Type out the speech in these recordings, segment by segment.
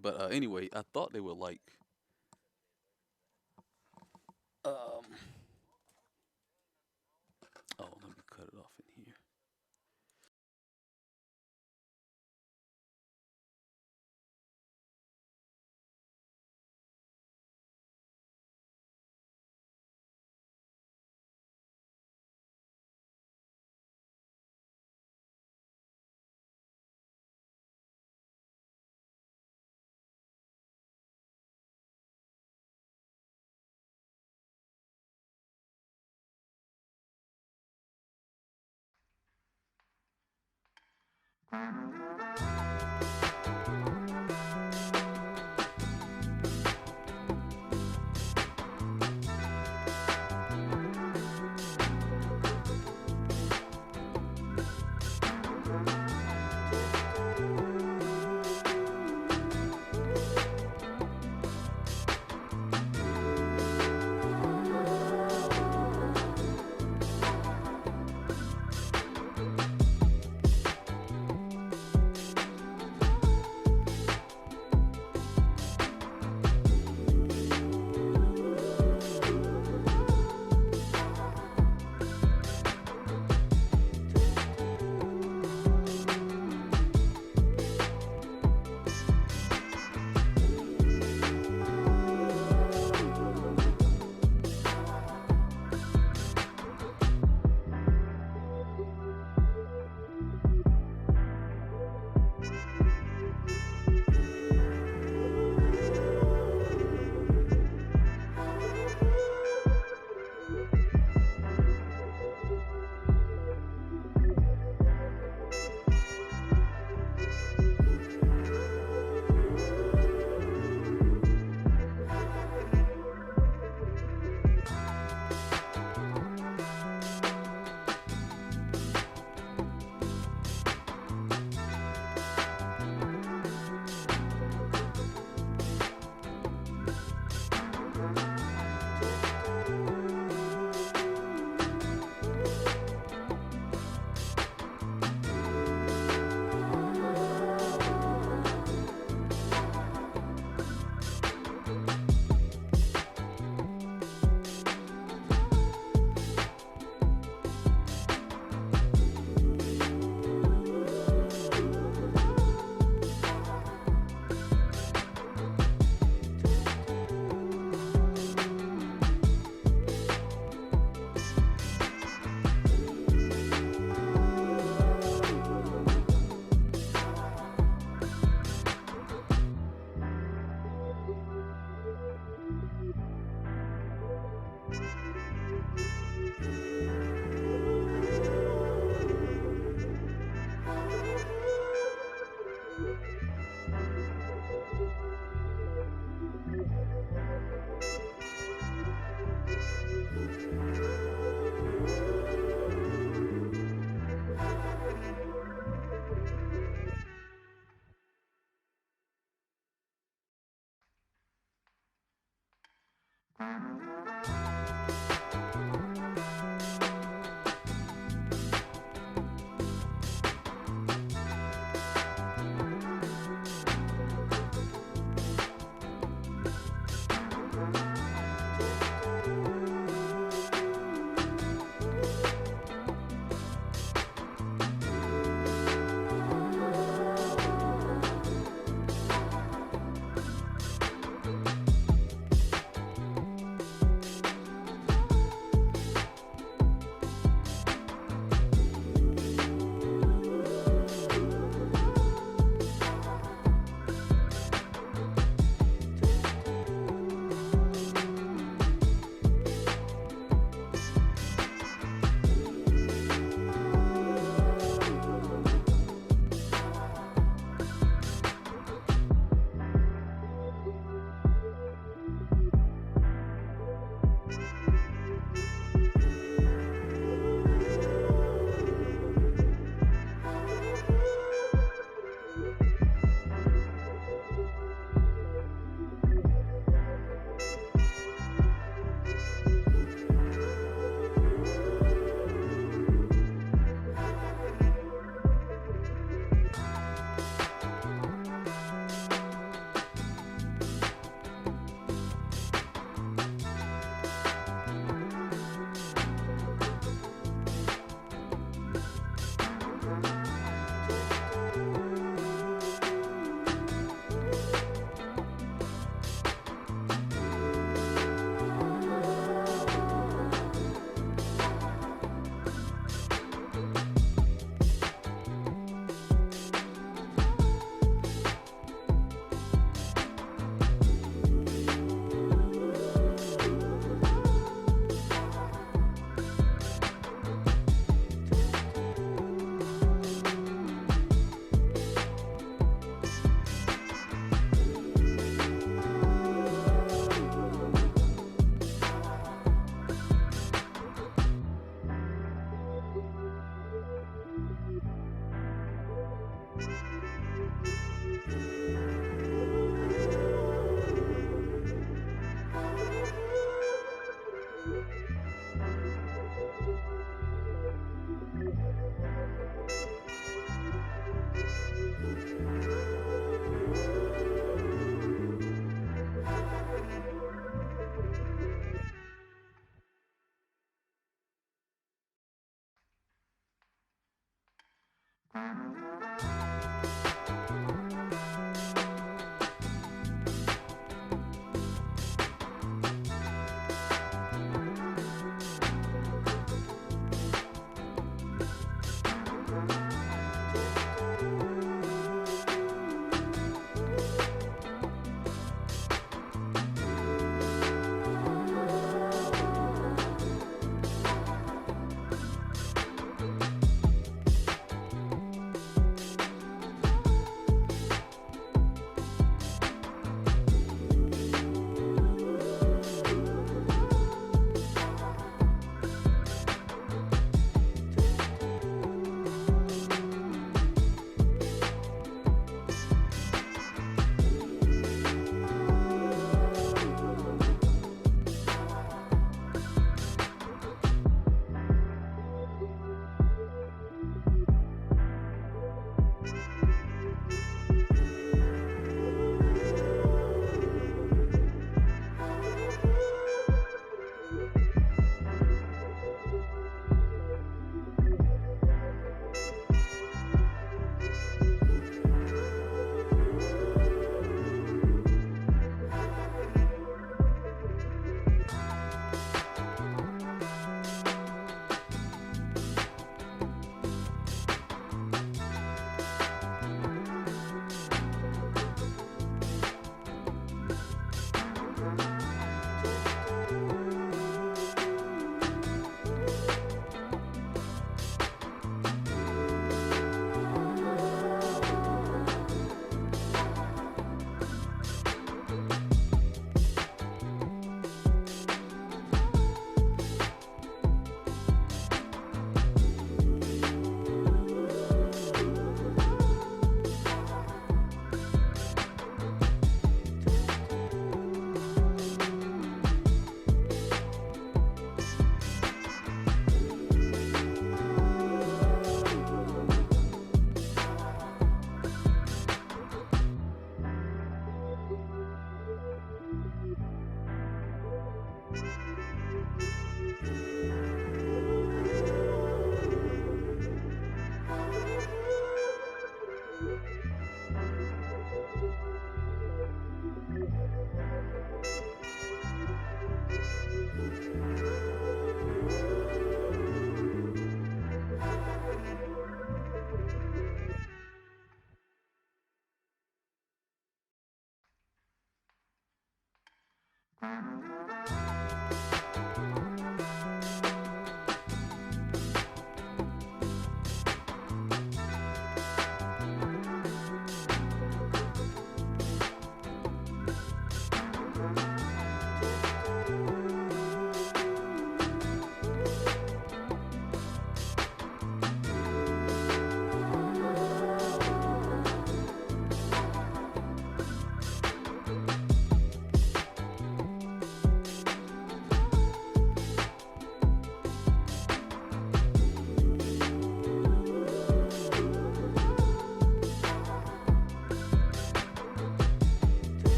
But anyway, I thought they were like, um, oh, let me cut it off in here.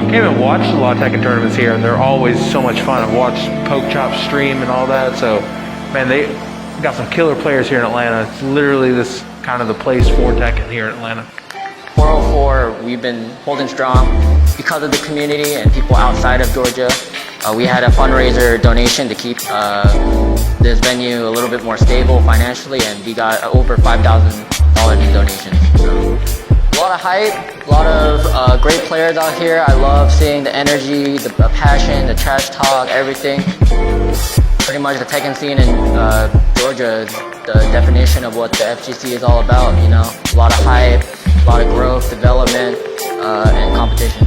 came and watched a lot of Tekken tournaments here, and they're always so much fun. I've watched Poke Chop stream and all that, so man, they got some killer players here in Atlanta. It's literally this kind of the place for Tekken here in Atlanta. 404, we've been holding strong because of the community and people outside of Georgia. We had a fundraiser donation to keep this venue a little bit more stable financially, and we got over $5,000 in donations. So, a lot of hype, a lot of great players out here. I love seeing the energy, the passion, the trash talk, everything. Pretty much the Tekken scene in Georgia is the definition of what the FGC is all about, you know? A lot of hype, a lot of growth, development, and competition.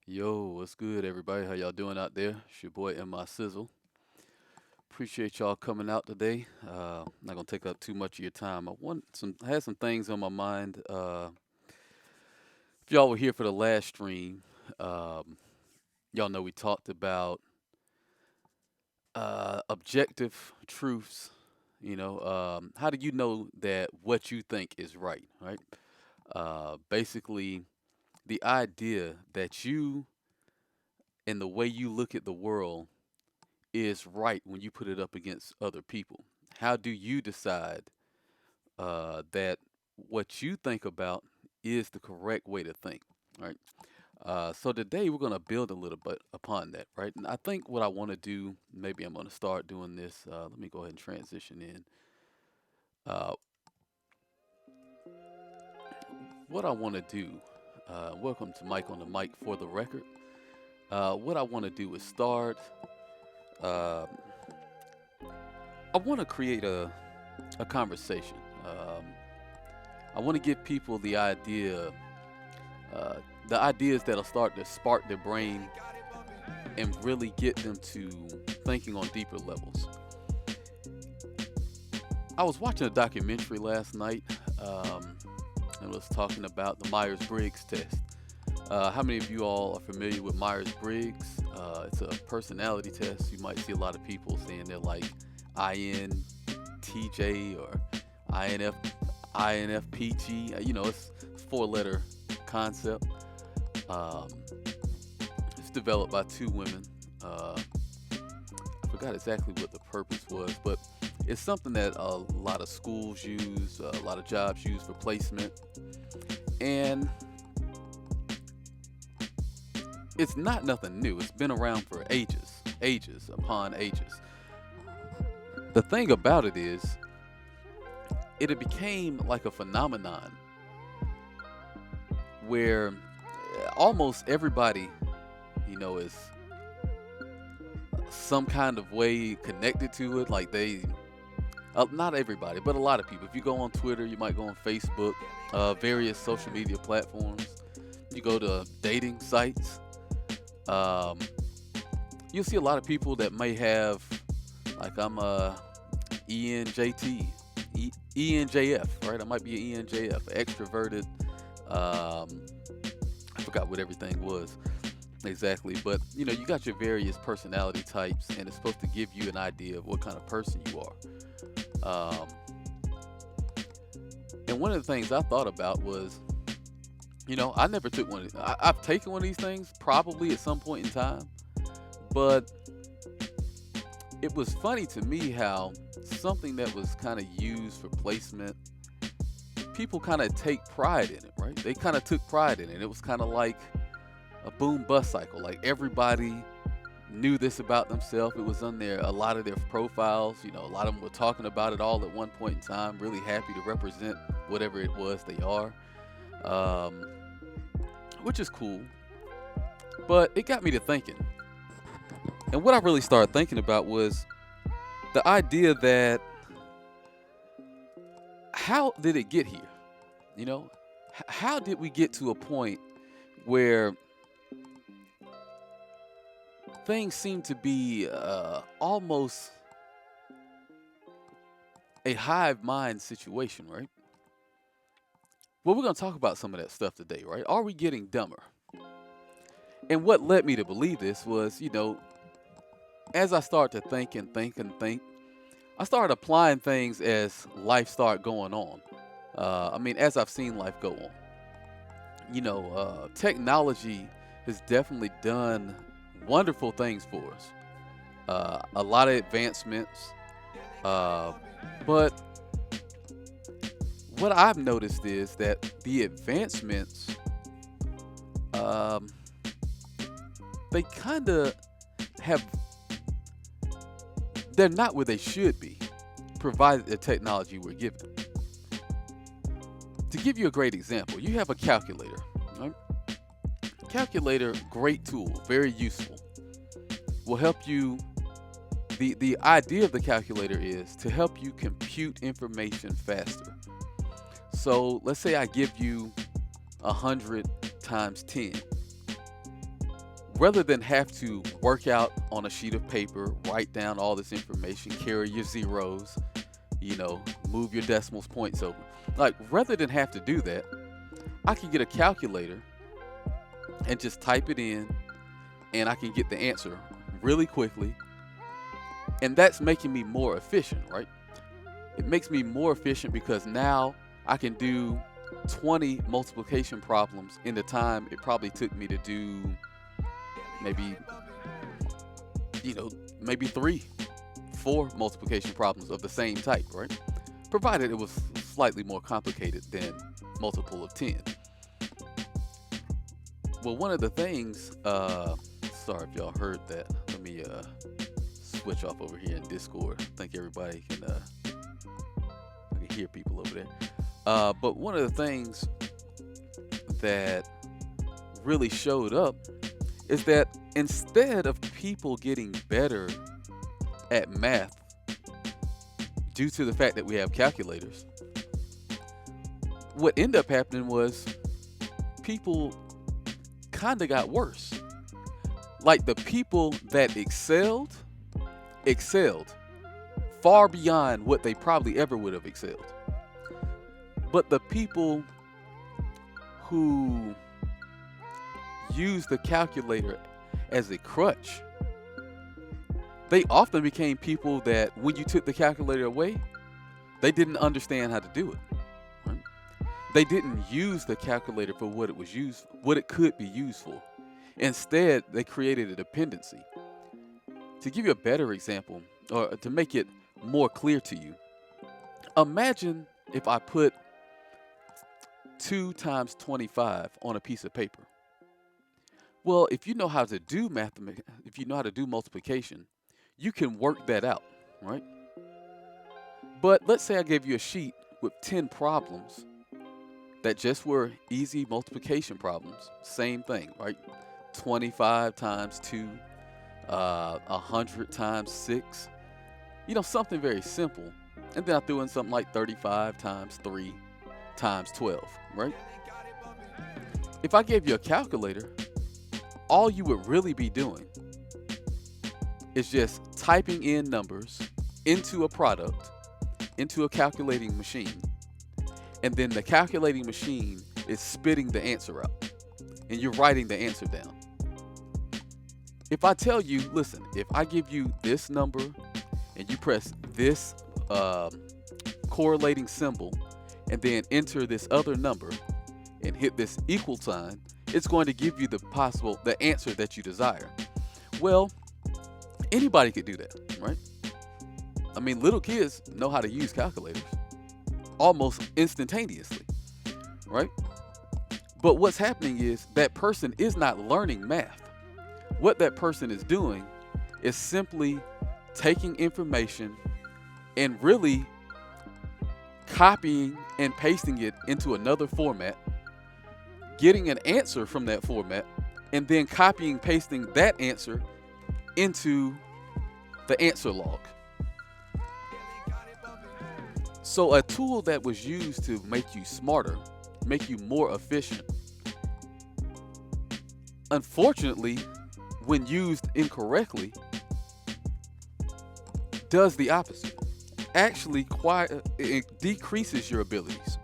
Yo, what's good, everybody? How y'all doing out there? It's your boy M.I. Sizzle. Appreciate y'all coming out today. Not gonna take up too much of your time. I had some things on my mind. If y'all were here for the last stream, y'all know we talked about objective truths. How do you know that what you think is right? Right. Basically, the idea that you and the way you look at the world is right when you put it up against other people. How do you decide that what you think about is the correct way to think, right? So today we're going to build a little bit upon that, right? And I think what I want to do, maybe I'm going to start doing this. Let me go ahead and transition in. Uh, what I want to do, welcome to Mike on the Mic for the record. What I want to do is start. Uh, I want to create a conversation. I want to give people the ideas that'll start to spark their brain and really get them to thinking on deeper levels. I was watching a documentary last night and was talking about the Myers-Briggs test. How many of you all are familiar with Myers-Briggs? It's a personality test. You might see a lot of people saying they're like INTJ or INFPG. It's a four-letter concept. It's developed by two women. I forgot exactly what the purpose was, but it's something that a lot of schools use, a lot of jobs use for placement. And it's not nothing new. It's been around for ages upon ages. The thing about it is, it became like a phenomenon where almost everybody, is some kind of way connected to it. Like not everybody, but a lot of people. If you go on Twitter, you might go on Facebook, various social media platforms. You go to dating sites. You'll see a lot of people that may have, like I'm ENJT, ENJF, right? I might be an ENJF, extroverted. Um, I forgot what everything was exactly, but you know, you got your various personality types, and it's supposed to give you an idea of what kind of person you are. Um, and one of the things I thought about was, you know, I never took one. I've taken one of these things probably at some point in time, but it was funny to me how something that was kind of used for placement, people kind of take pride in it, right? They kind of took pride in it. It was kind of like a boom bust cycle. Like everybody knew this about themselves. It was on a lot of their profiles. You know, a lot of them were talking about it all at one point in time, really happy to represent whatever it was they are, um, which is cool. But it got me to thinking. And what I really started thinking about was the idea that how did it get here? You know, how did we get to a point where things seem to be almost a hive mind situation, right? Well, we're going to talk about some of that stuff today, right? Are we getting dumber? And what led me to believe this was, you know, as I started to think and think and think, I started applying things as life started going on. I mean, as I've seen life go on. You know, technology has definitely done wonderful things for us. A lot of advancements. But what I've noticed is that the advancements, they kind of have, they're not where they should be, provided the technology we're given. To give you a great example, you have a calculator, right? Calculator, great tool, very useful. Will help you. The idea of the calculator is to help you compute information faster. So let's say I give you 100 times 10. Rather than have to work out on a sheet of paper, write down all this information, carry your zeros, you know, move your decimals points over. Like, rather than have to do that, I can get a calculator and just type it in, and I can get the answer really quickly. And that's making me more efficient, right? It makes me more efficient because now I can do 20 multiplication problems in the time it probably took me to do maybe, you know, maybe 3, 4 multiplication problems of the same type, right? Provided it was slightly more complicated than multiple of 10. Well, one of the things, sorry if y'all heard that. Let me switch off over here in Discord. I think everybody can, I can hear people over there. But one of the things that really showed up is that instead of people getting better at math due to the fact that we have calculators, what ended up happening was people kind of got worse. Like the people that excelled far beyond what they probably ever would have excelled. But the people who used the calculator as a crutch, they often became people that when you took the calculator away, they didn't understand how to do it. Right? They didn't use the calculator for what it was used, what it could be used for. Instead, they created a dependency. To give you a better example, or to make it more clear to you, imagine if I put 2 times 25 on a piece of paper. Well, if you know how to do if you know how to do multiplication, you can work that out, right? But let's say I gave you a sheet with 10 problems that just were easy multiplication problems. Same thing, right? 25 times 2, 100 times 6. You know, something very simple. And then I threw in something like 35 times 3 times 12, right? If I gave you a calculator, all you would really be doing is just typing in numbers into a product, into a calculating machine, and then the calculating machine is spitting the answer out, and you're writing the answer down. If I tell you, listen, if I give you this number and you press this correlating symbol and then enter this other number and hit this equal sign, it's going to give you the answer that you desire. Well, anybody could do that, right? I mean, little kids know how to use calculators almost instantaneously, right? But what's happening is that person is not learning math. What that person is doing is simply taking information and really copying and pasting it into another format, getting an answer from that format, and then copying and pasting that answer into the answer log. So a tool that was used to make you smarter, make you more efficient, unfortunately, when used incorrectly, does the opposite. Actually, it decreases your abilities.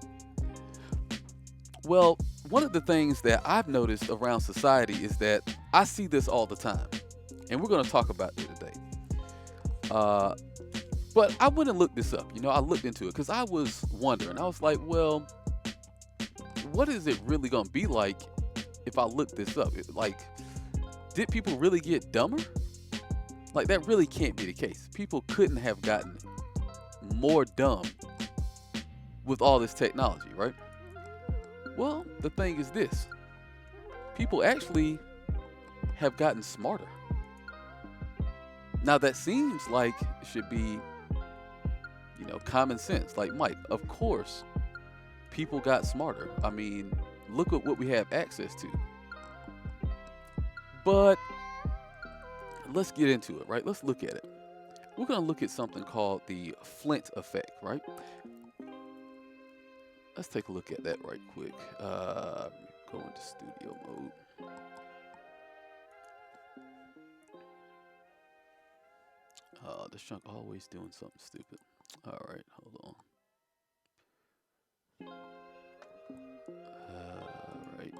Well, one of the things that I've noticed around society is that I see this all the time, and we're going to talk about it today. But I went and looked this up. I looked into it because I was wondering. I was like, well, what is it really going to be like if I look this up? Did people really get dumber? That really can't be the case. People couldn't have gotten more dumb with all this technology, right? Well, the thing is this. People actually have gotten smarter. Now that seems like it should be, common sense. Like, Mike, of course, people got smarter. I mean, look at what we have access to. But let's get into it, right? Let's look at it. We're going to look at something called the Flint effect, right? Let's take a look at that right quick. Go into studio mode. This chunk always doing something stupid. All right, hold on. All right.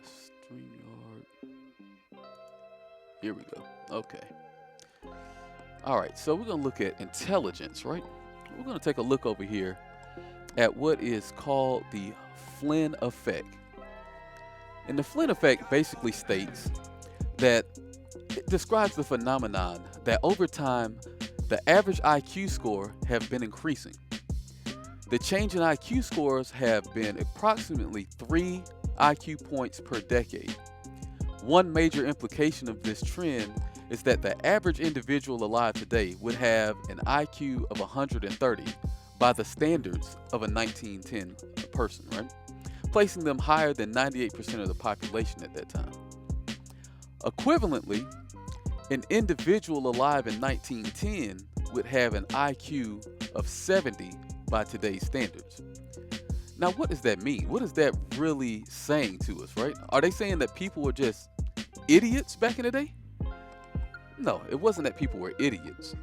StreamYard. Here we go. Okay. All right, so we're going to look at intelligence, right? We're going to take a look over here at what is called the Flynn effect. And the Flynn effect basically states that it describes the phenomenon that over time, the average IQ score have been increasing. The change in IQ scores have been approximately 3 IQ points per decade. One major implication of this trend is that the average individual alive today would have an IQ of 130 by the standards of a 1910 person, right? Placing them higher than 98% of the population at that time. Equivalently, an individual alive in 1910 would have an IQ of 70 by today's standards. Now, what does that mean? What is that really saying to us, right? Are they saying that people were just idiots back in the day? No, it wasn't that people were idiots.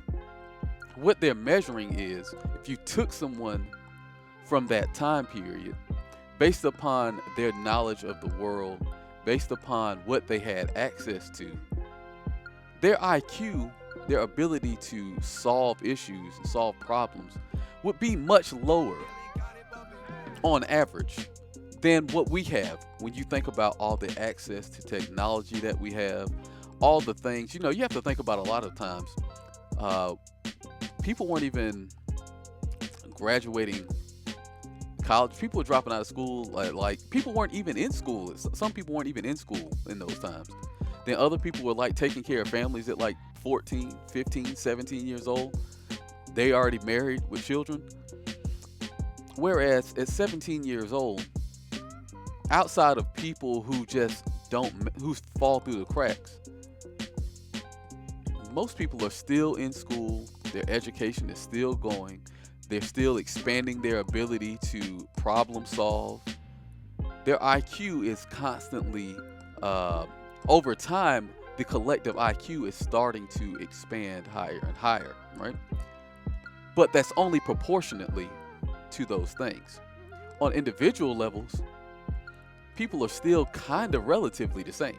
What they're measuring is if you took someone from that time period based upon their knowledge of the world, based upon what they had access to, their IQ, their ability to solve issues and solve problems would be much lower on average than what we have when you think about all the access to technology that we have, all the things. You have to think about a lot of times. People weren't even graduating college. People were dropping out of school. Like people weren't even in school. Some people weren't even in school in those times. Then other people were taking care of families at 14, 15, 17 years old. They already married with children. Whereas at 17 years old, outside of people who just who fall through the cracks, most people are still in school. Their education is still going. They're still expanding their ability to problem solve. Their IQ is constantly, over time, the collective IQ is starting to expand higher and higher, right? But that's only proportionately to those things. On individual levels, people are still kind of relatively the same.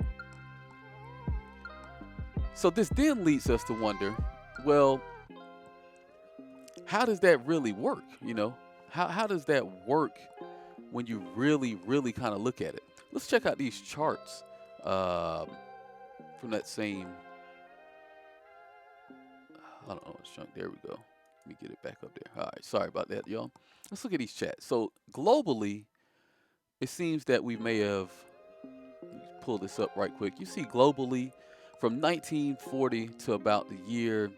So this then leads us to wonder, well, how does that really work? How does that work when you really, really kind of look at it? Let's check out these charts from that same, I don't know, it's chunk. There we go. Let me get it back up there. All right, sorry about that, y'all. Let's look at these chats. So globally, it seems that we may have, let me pull this up right quick. You see globally from 1940 to about the year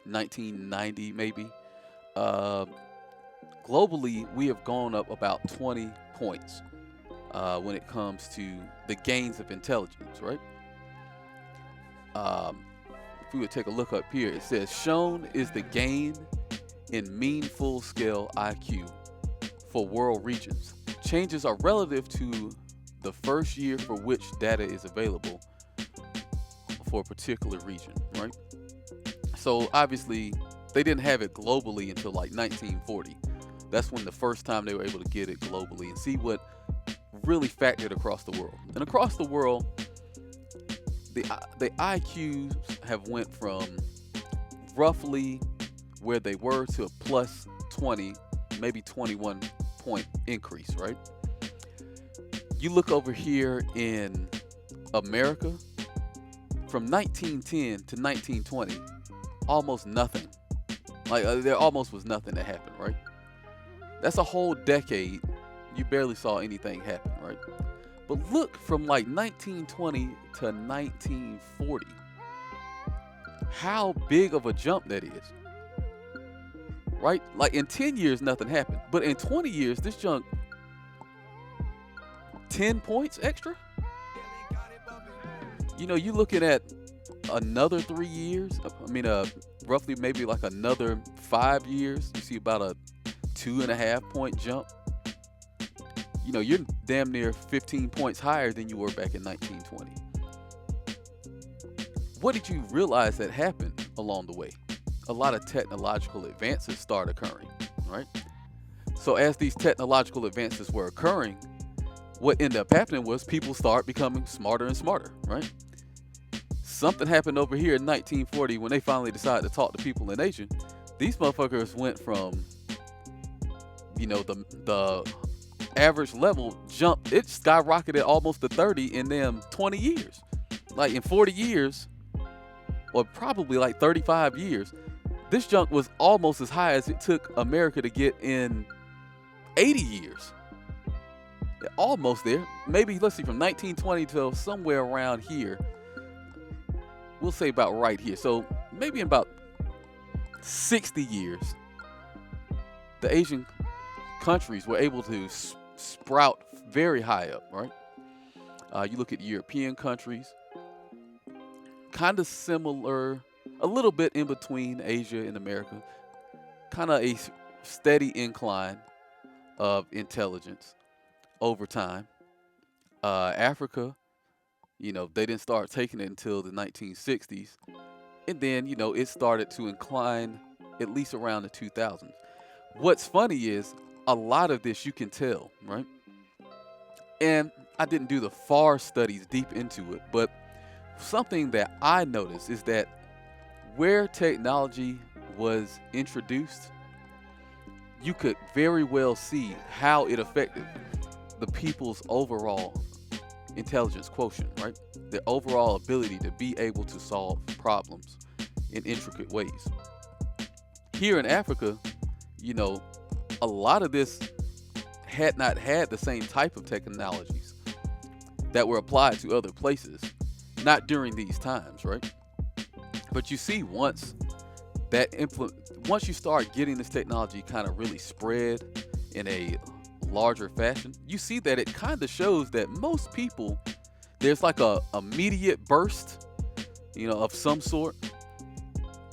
1990 maybe, globally we have gone up about 20 points when it comes to the gains of intelligence, right? If we would take a look up here, it says shown is the gain in mean full-scale IQ for world regions. Changes are relative to the first year for which data is available for a particular region, right? So obviously they didn't have it globally until like 1940. That's when the first time they were able to get it globally and see what really factored across the world. And across the world, the IQs have went from roughly where they were to a plus 20, maybe 21 point increase, right? You look over here in America, from 1910 to 1920, almost nothing. Like there almost was nothing that happened, right? That's a whole decade. You barely saw anything happen, right? But look from like 1920 to 1940, how big of a jump that is, right? Like in 10 years, nothing happened. But in 20 years, this jump, 10 points extra? You're looking at another 3 years. Roughly maybe like another 5 years. You see about a 2.5 point jump. You're damn near 15 points higher than you were back in 1920. What did you realize that happened along the way? A lot of technological advances start occurring, right? So as these technological advances were occurring, what ended up happening was people start becoming smarter and smarter, right? Something happened over here in 1940 when they finally decided to talk to people in Asia. These motherfuckers went from, the average level jump, it skyrocketed almost to 30 in them 20 years. Like in 40 years, or probably like 35 years, this jump was almost as high as it took America to get in 80 years. They're almost there. Maybe, let's see, from 1920 to somewhere around here. We'll say about right here. So maybe in about 60 years, the Asian countries were able to sprout very high up, right? You look at European countries, kind of similar, a little bit in between Asia and America, kind of a steady incline of intelligence over time. Africa, they didn't start taking it until the 1960s. And then, it started to incline at least around the 2000s. What's funny is a lot of this you can tell, right? And I didn't do the far studies deep into it, but something that I noticed is that where technology was introduced, you could very well see how it affected the people's overall intelligence quotient, right? Their overall ability to be able to solve problems in intricate ways. Here in Africa, a lot of this had not had the same type of technologies that were applied to other places, not during these times, right? But you see, once you start getting this technology kind of really spread in a larger fashion, you see that it kind of shows that most people, there's like a immediate burst, of some sort,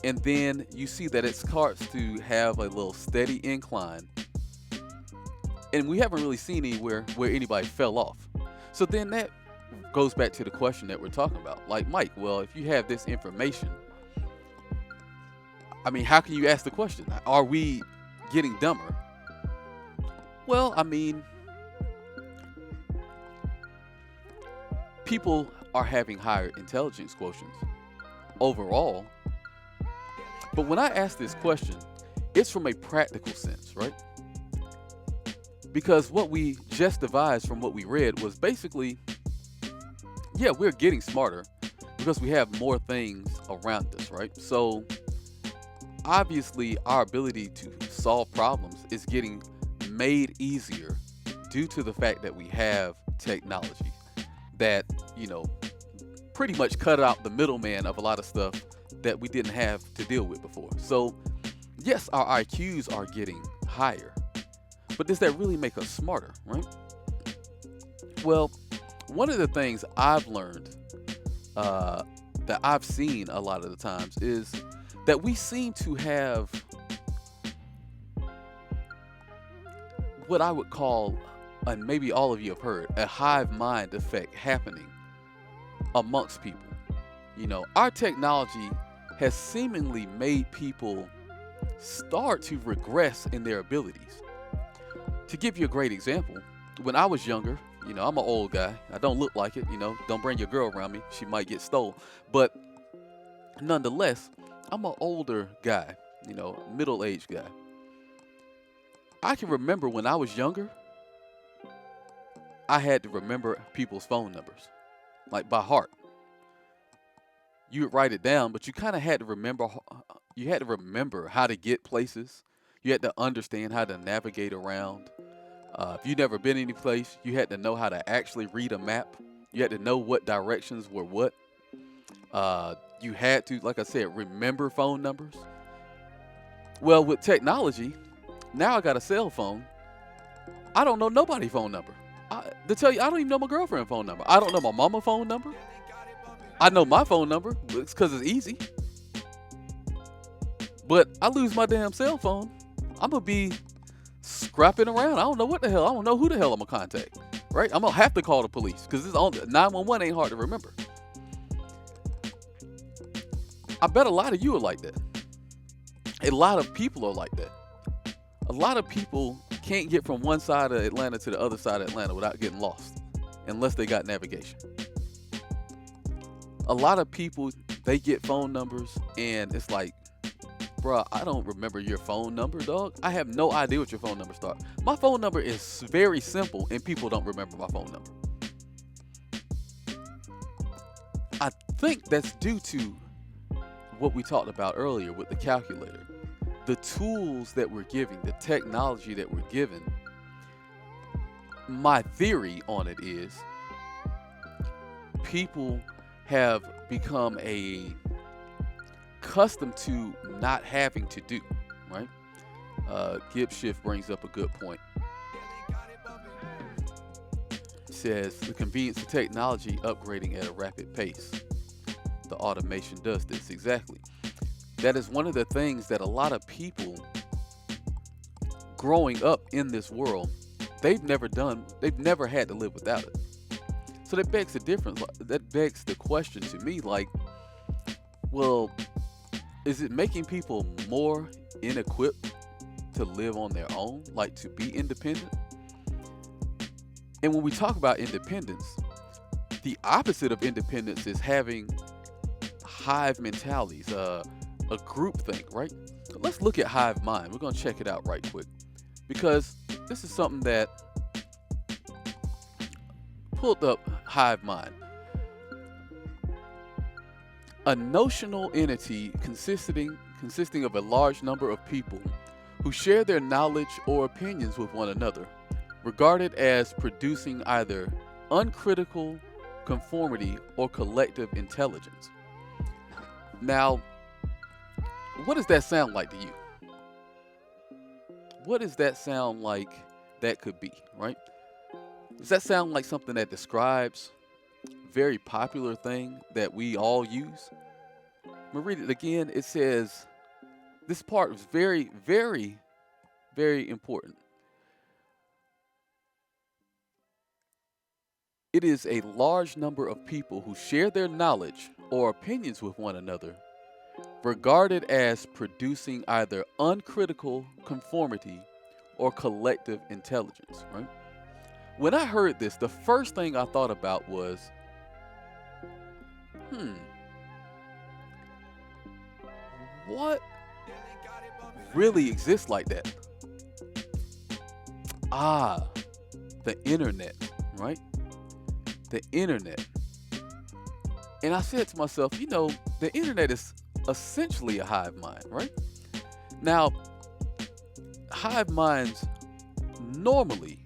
and then you see that it starts to have a little steady incline, and we haven't really seen anywhere where anybody fell off. So then that goes back to the question that we're talking about. Like, Mike, well, if you have this information, I mean, how can you ask the question? Are we getting dumber? Well, I mean, people are having higher intelligence quotients overall. But when I ask this question, it's from a practical sense, right? Because what we just devised from what we read was basically, yeah, we're getting smarter because we have more things around us, right? So obviously our ability to solve problems is getting made easier due to the fact that we have technology that, pretty much cut out the middleman of a lot of stuff that we didn't have to deal with before. So yes, our IQs are getting higher, but does that really make us smarter, right? Well, one of the things I've learned that I've seen a lot of the times is that we seem to have what I would call, and maybe all of you have heard, a hive mind effect happening amongst people. Our technology has seemingly made people start to regress in their abilities. To give you a great example, when I was younger, I'm an old guy. I don't look like it, don't bring your girl around me. She might get stole. But nonetheless, I'm an older guy, middle-aged guy. I can remember when I was younger, I had to remember people's phone numbers, like by heart. You would write it down, but you kind of had to remember. You had to remember how to get places. You had to understand how to navigate around. If you've never been any place, you had to know how to actually read a map. You had to know what directions were what. You had to, like I said, remember phone numbers. Well, with technology, now I got a cell phone. I don't know nobody's phone number. To tell you, I don't even know my girlfriend's phone number. I don't know my mama's phone number. I know my phone number. It's because it's easy. But I lose my damn cell phone, I'm going to be scrapping around. I don't know what the hell. I don't know who the hell I'm going to contact. Right? I'm going to have to call the police because 911 ain't hard to remember. I bet a lot of you are like that. A lot of people are like that. A lot of people can't get from one side of Atlanta to the other side of Atlanta without getting lost unless they got navigation. A lot of people, they get phone numbers and it's like, bruh, I don't remember your phone number, dog. I have no idea what your phone number starts. My phone number is very simple and people don't remember my phone number. I think that's due to what we talked about earlier with the calculator. The tools that we're giving, the technology that we're given. My theory on it is people have become accustomed to not having to do, right? Gibbs Shift brings up a good point. It says the convenience of technology upgrading at a rapid pace. The automation does this, exactly. That is one of the things that a lot of people growing up in this world, they've never had to live without it. So that begs the difference. That begs the question to me, like, well, is it making people more inequipped to live on their own, like to be independent? And when we talk about independence, the opposite of independence is having hive mentalities, a group think, right? So let's look at hive mind. We're going to check it out right quick because this is something that pulled up hive mind. A notional entity consisting of a large number of people who share their knowledge or opinions with one another, regarded as producing either uncritical conformity or collective intelligence. Now, what does that sound like to you? What does that sound like that could be, right? Does that sound like something that describes a very popular thing that we all use? I'm going to read it again. It says, this part is very, very, very important. It is a large number of people who share their knowledge or opinions with one another, regarded as producing either uncritical conformity or collective intelligence, right? When I heard this, the first thing I thought about was, what really exists like that? Ah, the internet, right? The internet. And I said to myself, the internet is essentially a hive mind, right? Now, hive minds normally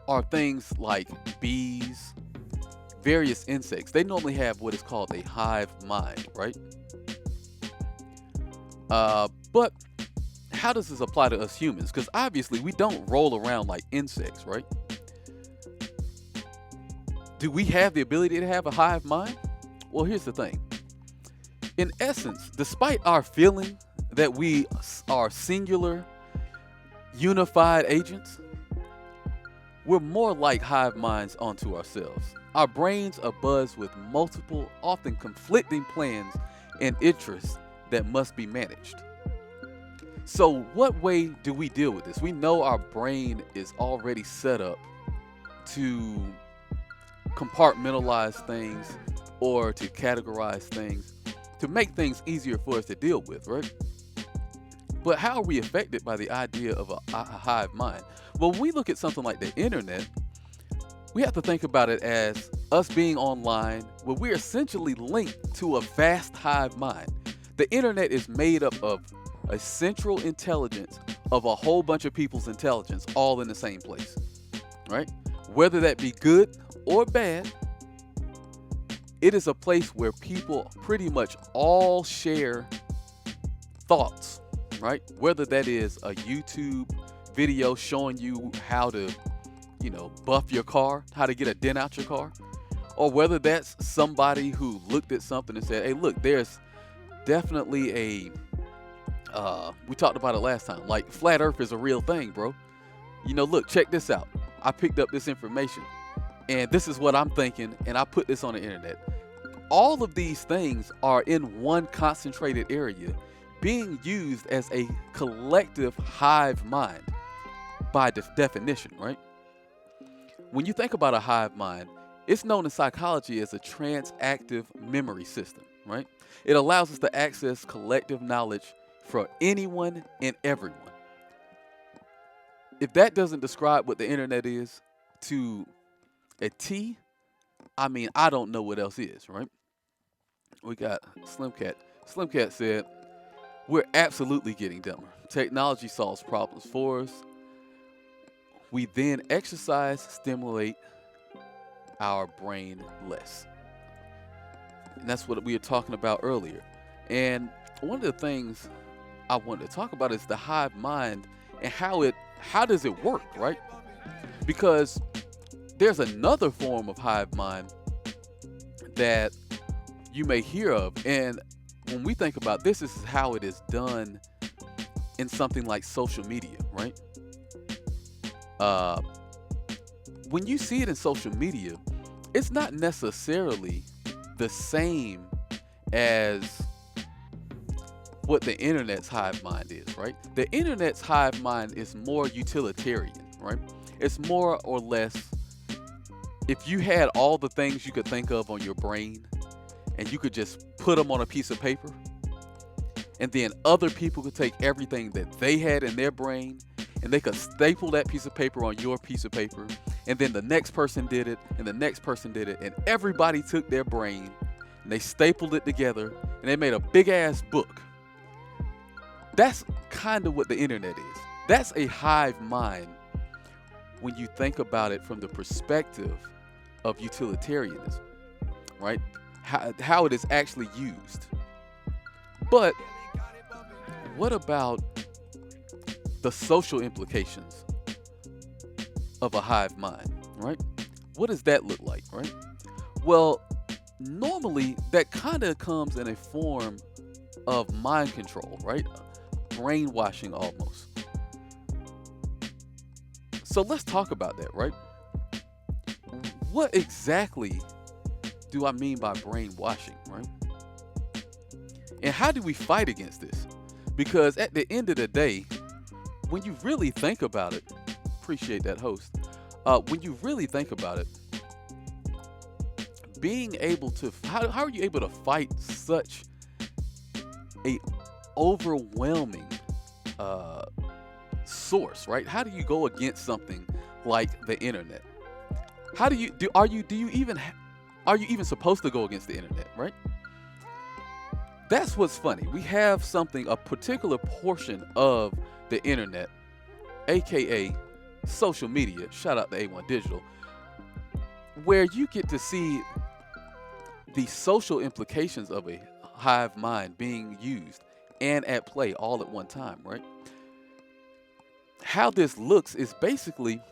are things like bees, various insects. They normally have what is called a hive mind, right? But how does this apply to us humans? Because obviously we don't roll around like insects, right? Do we have the ability to have a hive mind? Well, here's the thing. In essence, despite our feeling that we are singular, unified agents, we're more like hive minds onto ourselves. Our brains are buzzed with multiple, often conflicting plans and interests that must be managed. So what way do we deal with this? We know our brain is already set up to compartmentalize things or to categorize things to make things easier for us to deal with, right? But how are we affected by the idea of a hive mind? Well, when we look at something like the internet, we have to think about it as us being online, where we're essentially linked to a vast hive mind. The internet is made up of a central intelligence of a whole bunch of people's intelligence all in the same place, right? Whether that be good or bad, it is a place where people pretty much all share thoughts, right? Whether that is a YouTube video showing you how to, buff your car, how to get a dent out your car, or whether that's somebody who looked at something and said, hey, look, there's definitely we talked about it last time, like flat earth is a real thing, bro. Look, check this out. I picked up this information and this is what I'm thinking, and I put this on the internet. All of these things are in one concentrated area being used as a collective hive mind by definition, right? When you think about a hive mind, it's known in psychology as a transactive memory system, right? It allows us to access collective knowledge for anyone and everyone. If that doesn't describe what the internet is to a T, I don't know what else is, right? We got Slim Cat. Slim Cat said, we're absolutely getting dumber. Technology solves problems for us. We then stimulate our brain less. And that's what we were talking about earlier. And one of the things I wanted to talk about is the hive mind and how does it work, right? Because there's another form of hive mind that you may hear of, and when we think about this is how it is done in something like social media, right? When you see it in social media, it's not necessarily the same as what the internet's hive mind is, right? The internet's hive mind is more utilitarian, right? It's more or less, if you had all the things you could think of on your brain and you could just put them on a piece of paper, and then other people could take everything that they had in their brain and they could staple that piece of paper on your piece of paper, and then the next person did it and the next person did it, and everybody took their brain and they stapled it together and they made a big ass book. That's kind of what the internet is. That's a hive mind when you think about it from the perspective of utilitarianism, right? How it is actually used. But what about the social implications of a hive mind, right? What does that look like, right? Well, normally that kind of comes in a form of mind control, right? Brainwashing almost. So let's talk about that, right? what exactly do I mean by brainwashing, right? And how do we fight against this? Because at the end of the day, when you really think about it, appreciate that host. When you really think about it, being able to, how are you able to fight such a overwhelming source, right? How do you go against something like the internet? How do you do? Are you even supposed to go against the internet, right? That's what's funny. We have something, a particular portion of the internet, aka social media. Shout out to A1 Digital, where you get to see the social implications of a hive mind being used and at play all at one time, right? How this looks is basically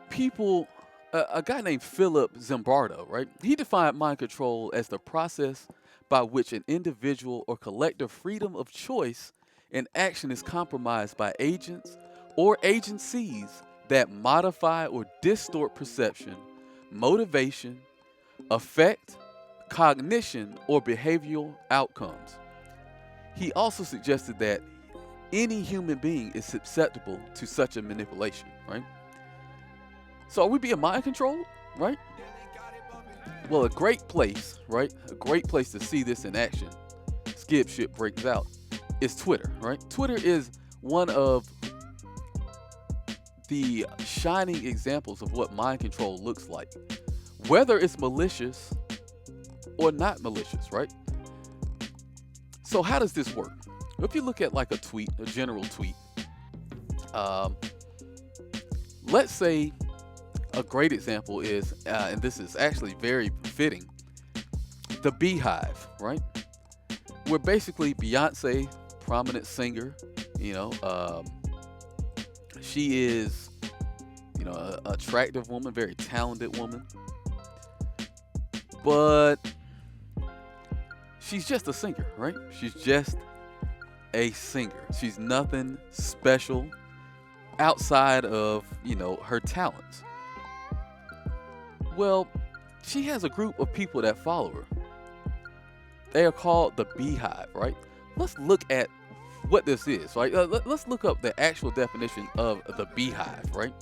people, a guy named Philip Zimbardo, right? He defined mind control as the process by which an individual or collective freedom of choice and action is compromised by agents or agencies that modify or distort perception, motivation, affect, cognition, or behavioral outcomes. He also suggested that any human being is susceptible to such a manipulation, right? So are we being mind controlled, right? Well, a great place, right? A great place to see this in action, Skip shit breaks out, is Twitter, right? Twitter is one of the shining examples of what mind control looks like, whether it's malicious or not malicious, right? So how does this work? If you look at like a tweet, a general tweet, let's say a great example is, and this is actually very fitting, the Beehive, right? Where basically Beyonce, prominent singer, she is, an attractive woman, very talented woman, but she's just a singer, right? She's just a singer. She's nothing special outside of, her talents. Well, she has a group of people that follow her. They are called the Beehive, right? Let's look at what this is, right? Let's look up the actual definition of the Beehive, right?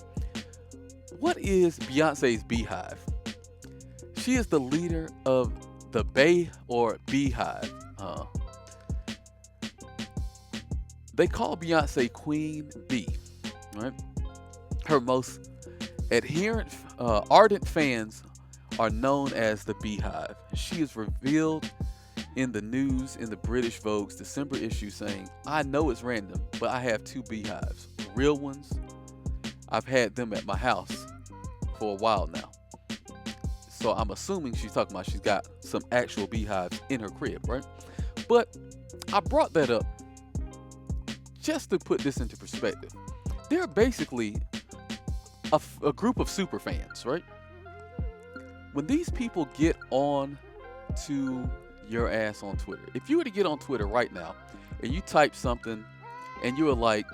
What is Beyonce's Beehive? She is the leader of the Bay or Beehive. They call Beyonce Queen Bee, right? Her most ardent fans are known as the Beehive. She is revealed in the news in the British Vogue's December issue saying, "I know it's random, but I have two beehives, real ones. I've had them at my house for a while now." So I'm assuming she's talking about she's got some actual beehives in her crib, right? But I brought that up just to put this into perspective. They're basically a group of super fans, right? When these people get on to your ass on Twitter, if you were to get on Twitter right now and you type something and you were like,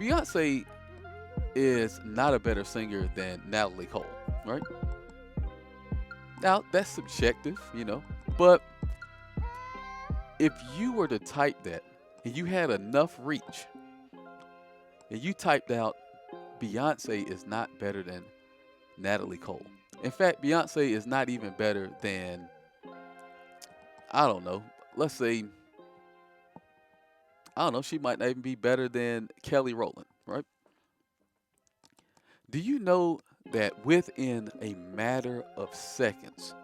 Beyonce is not a better singer than Natalie Cole, right? Now, that's subjective, but if you were to type that and you had enough reach and you typed out, Beyonce is not better than Natalie Cole. In fact, Beyonce is not even better than, I don't know, let's say, she might not even be better than Kelly Rowland, right? Do you know that within a matter of seconds,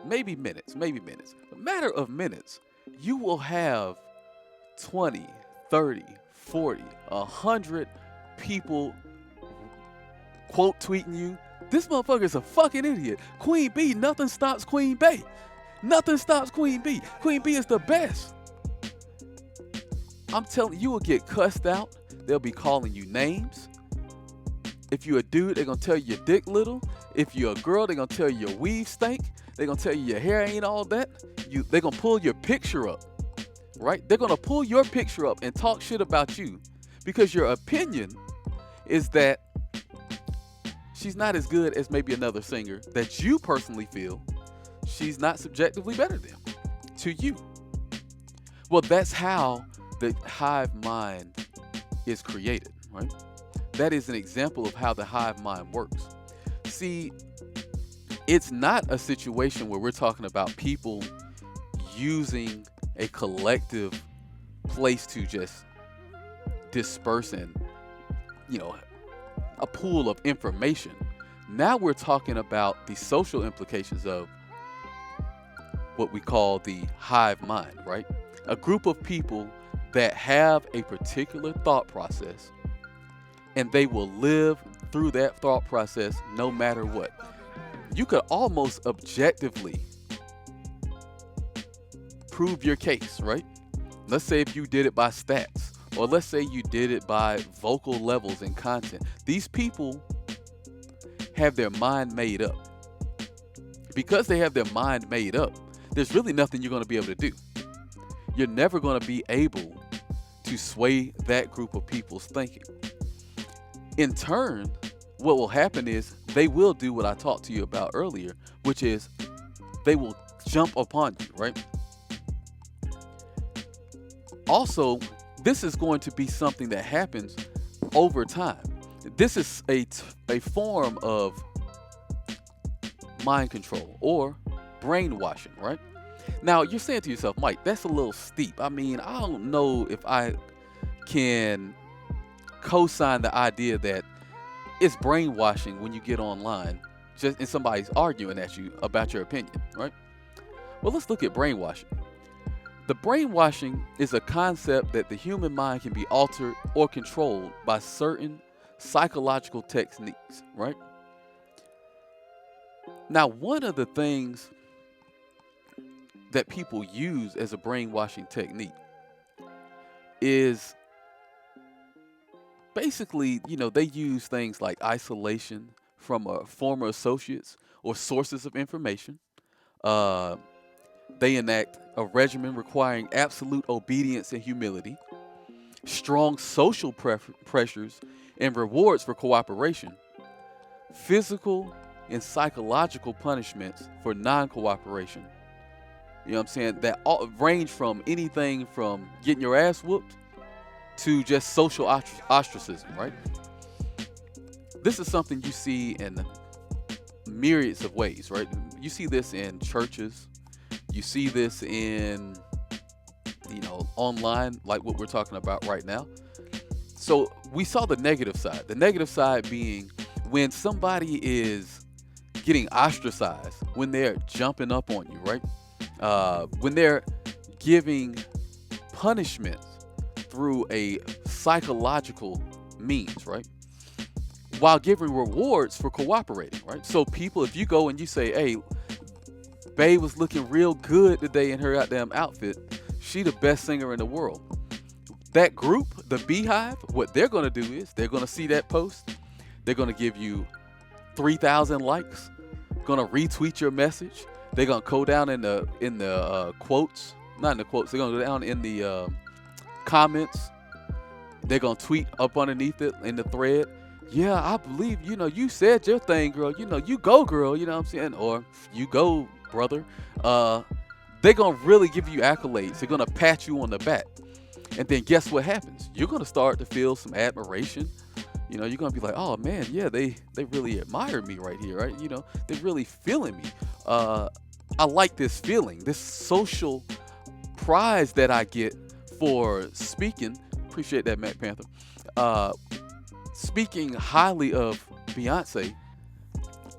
maybe minutes, a matter of minutes, you will have 20, 30, 40, 100 people quote tweeting you, "This motherfucker is a fucking idiot. Queen Bee, nothing stops Queen Bee. Nothing stops Queen Bee. Queen Bee is the best." I'm telling you, you will get cussed out. They'll be calling you names. If you're a dude, they're going to tell you your dick little. If you're a girl, they're going to tell you your weave stink. They're going to tell you your hair ain't all that. They're going to pull your picture up, right? They're going to pull your picture up and talk shit about you because your opinion is that she's not as good as maybe another singer that you personally feel she's not subjectively better than to you. Well, that's how the hive mind is created, right? That is an example of how the hive mind works. See, it's not a situation where we're talking about people using a collective place to just disperse and, a pool of information. Now we're talking about the social implications of what we call the hive mind, right? A group of people that have a particular thought process, and they will live through that thought process no matter what. You could almost objectively prove your case, right? Let's say if you did it by stats, or let's say you did it by vocal levels and content. These people have their mind made up. Because they have their mind made up, there's really nothing you're going to be able to do. You're never going to be able to sway that group of people's thinking. In turn, what will happen is they will do what I talked to you about earlier, which is they will jump upon you, right? Also, this is going to be something that happens over time. This is a form of mind control or brainwashing, right? Now, you're saying to yourself, Mike, that's a little steep. I mean, I don't know if I can co-sign the idea that it's brainwashing when you get online just and somebody's arguing at you about your opinion, right? Well, let's look at brainwashing. The brainwashing is a concept that the human mind can be altered or controlled by certain psychological techniques, right? Now, one of the things that people use as a brainwashing technique is basically, they use things like isolation from former associates or sources of information. They enact a regimen requiring absolute obedience and humility, strong social pressures and rewards for cooperation, physical and psychological punishments for non-cooperation. You know what I'm saying? That all range from anything from getting your ass whooped to just social ostracism, right? This is something you see in myriads of ways, right? You see this in churches. You see this in, online, like what we're talking about right now. So we saw the negative side. The negative side being when somebody is getting ostracized, when they're jumping up on you, right? When they're giving punishments through a psychological means, right? While giving rewards for cooperating, right? So people, if you go and you say, hey, Bae was looking real good today in her goddamn outfit, she the best singer in the world. That group, the Beehive, what they're going to do is they're going to see that post. They're going to give you 3,000 likes, going to retweet your message. They're going to go down in the quotes, not in the quotes, they're going to go down in the comments. They're going to tweet up underneath it in the thread. Yeah, I believe, you said your thing, girl. You go, girl, you know what I'm saying? Or you go, brother. They're going to really give you accolades. They're going to pat you on the back. And then guess what happens? You're going to start to feel some admiration. You're going to be like, oh, man, yeah, they really admire me right here, right? They're really feeling me. I like this feeling, this social prize that I get for speaking. Appreciate that, Matt Panther. Speaking highly of Beyonce,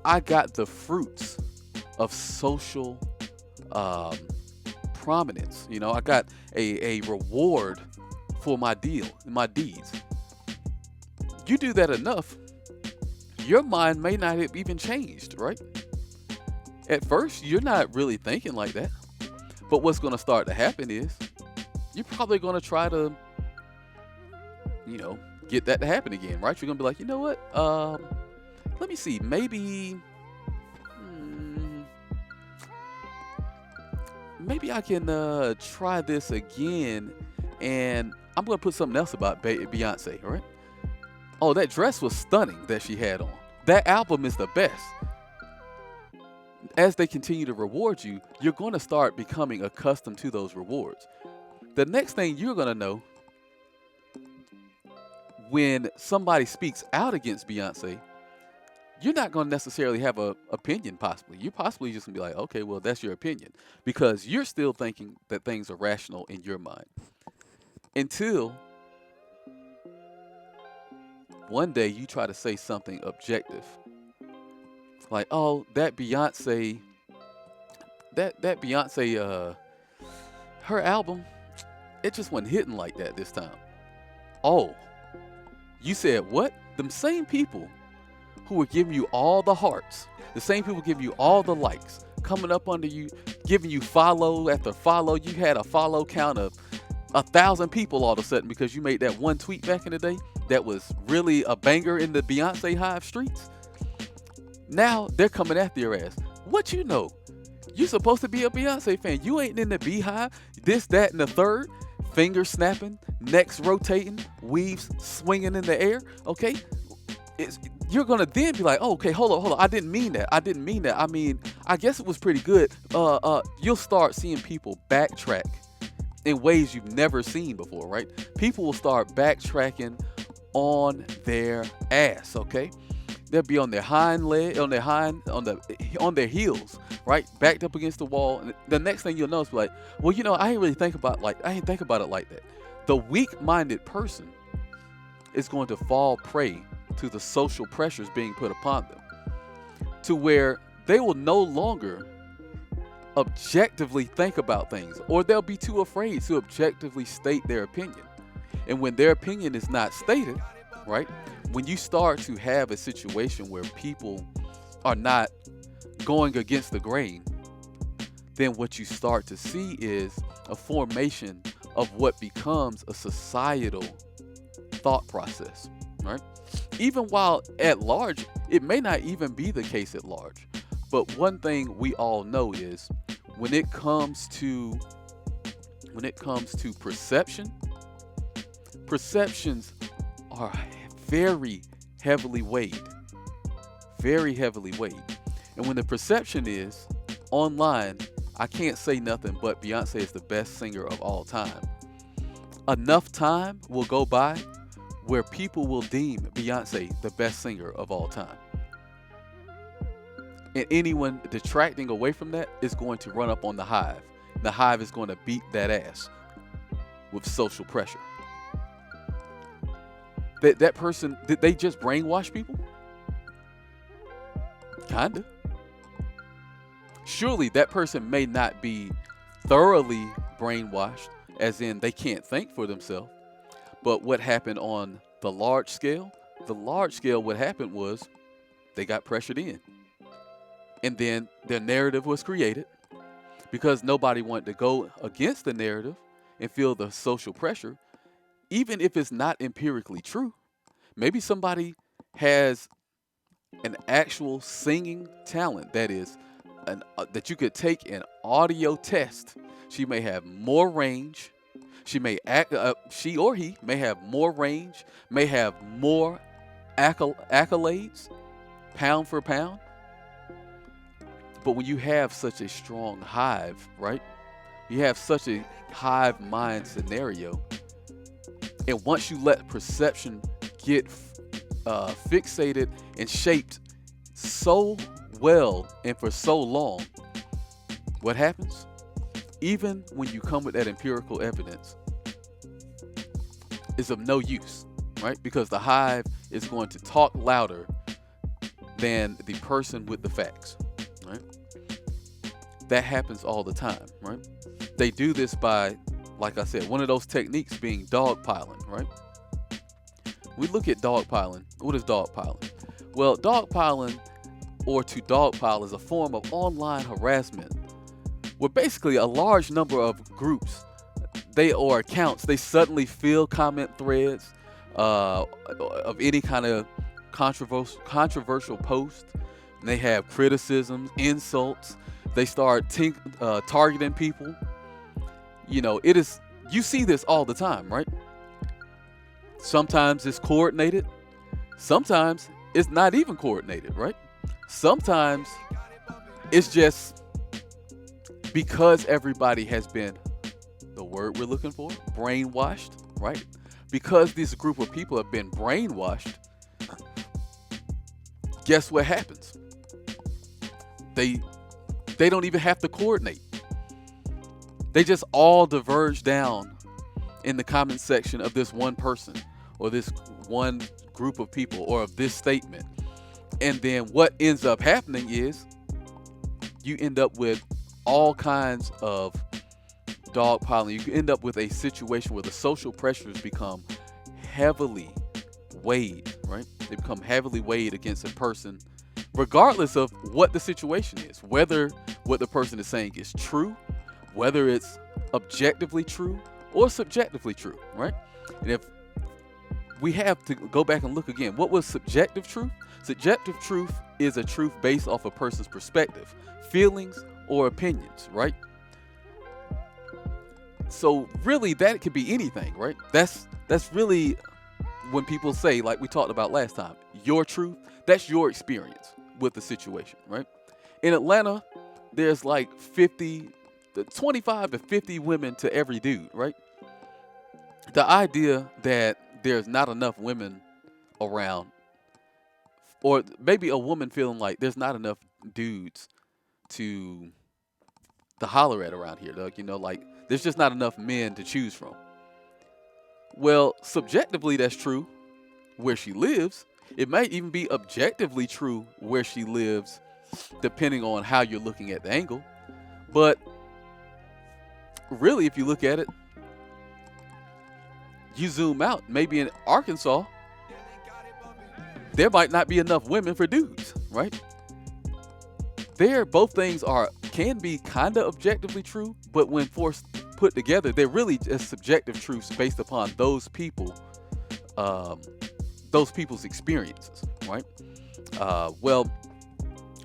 I got the fruits of social prominence. I got a reward for my deeds. You do that enough, your mind may not have even changed, right? At first, you're not really thinking like that. But what's going to start to happen is you're probably going to try to, get that to happen again, right? You're going to be like, you know what? Let me see. Maybe I can try this again. And I'm going to put something else about Beyonce, all right? Oh, that dress was stunning that she had on. that album is the best. As they continue to reward you, you're going to start becoming accustomed to those rewards. The next thing you're going to know, when somebody speaks out against Beyonce, you're not going to necessarily have an opinion possibly. You're possibly just going to be like, okay, well, that's your opinion. Because you're still thinking that things are rational in your mind. Until one day you try to say something objective. Like, oh, that Beyonce, her album, it just wasn't hitting like that this time. Oh, you said what? Them same people who were giving you all the hearts, the same people giving you all the likes, coming up under you, giving you follow after follow. You had a follow count of 1,000 people all of a sudden because you made that one tweet back in the day that was really a banger in the Beyonce Hive streets. Now they're coming after your ass. What you know? You supposed to be a Beyonce fan. You ain't in the Beehive. This, that, and the third. Fingers snapping, necks rotating, weaves swinging in the air. Okay, you're gonna then be like, oh, okay, hold on. I didn't mean that. I mean, I guess it was pretty good. You'll start seeing people backtrack in ways you've never seen before, right? People will start backtracking on their ass. Okay. They'll be on their hind leg, on their heels, right, backed up against the wall. And the next thing you'll notice, like, well, I ain't really think about it like that. The weak-minded person is going to fall prey to the social pressures being put upon them, to where they will no longer objectively think about things, or they'll be too afraid to objectively state their opinion. And when their opinion is not stated, right? When you start to have a situation where people are not going against the grain, then what you start to see is a formation of what becomes a societal thought process, right? Even while at large, it may not even be the case at large. But one thing we all know is when it comes to perceptions are very heavily weighed. And when the perception is online, I can't say nothing but Beyonce is the best singer of all time. Enough time will go by where people will deem Beyonce the best singer of all time. And anyone detracting away from that is going to run up on the Hive. The Hive is going to beat that ass with social pressure. That person, did they just brainwash people? Kinda. Surely that person may not be thoroughly brainwashed, as in they can't think for themselves. But what happened on the large scale? What happened was they got pressured in. And then their narrative was created because nobody wanted to go against the narrative and feel the social pressure. Even if it's not empirically true, maybe somebody has an actual singing talent that is that you could take an audio test. She may have more range. She or he may have more range, may have more accolades, pound for pound. But when you have such a strong hive, right? You have such a hive mind scenario. And once you let perception get fixated and shaped so well and for so long, what happens? Even when you come with that empirical evidence, it's of no use, right? Because the hive is going to talk louder than the person with the facts, right? That happens all the time, right? They do this by, like I said, one of those techniques being dogpiling, right? We look at dogpiling. What is dogpiling? Well, dogpiling, or to dogpile, is a form of online harassment where basically a large number of groups, or accounts, they suddenly fill comment threads of any kind of controversial post. And they have criticisms, insults. They start targeting people. You see this all the time, right? Sometimes it's coordinated. Sometimes it's not even coordinated, right? Sometimes it's just because everybody has been, the word we're looking for, brainwashed, right? Because this group of people have been brainwashed, guess what happens? They don't even have to coordinate. They just all diverge down in the comment section of this one person or this one group of people or of this statement. And then what ends up happening is you end up with all kinds of dogpiling. You end up with a situation where the social pressures become heavily weighed, right? They become heavily weighed against a person, regardless of what the situation is, whether what the person is saying is true, whether it's objectively true or subjectively true, right? And if we have to go back and look again, what was subjective truth? Subjective truth is a truth based off a person's perspective, feelings, or opinions, right? So really that could be anything, right? That's really when people say, like we talked about last time, your truth, that's your experience with the situation, right? In Atlanta, there's like 25 to 50 women to every dude, right? The idea that there's not enough women around, or maybe a woman feeling like there's not enough dudes to holler at around here, like, like there's just not enough men to choose from. Well, subjectively, that's true where she lives. It might even be objectively true where she lives, depending on how you're looking at the angle. But really, if you look at it, you zoom out, maybe in Arkansas, there might not be enough women for dudes, right? Both things can be kind of objectively true, but when put together, they're really just subjective truths based upon those people's experiences, right? Well,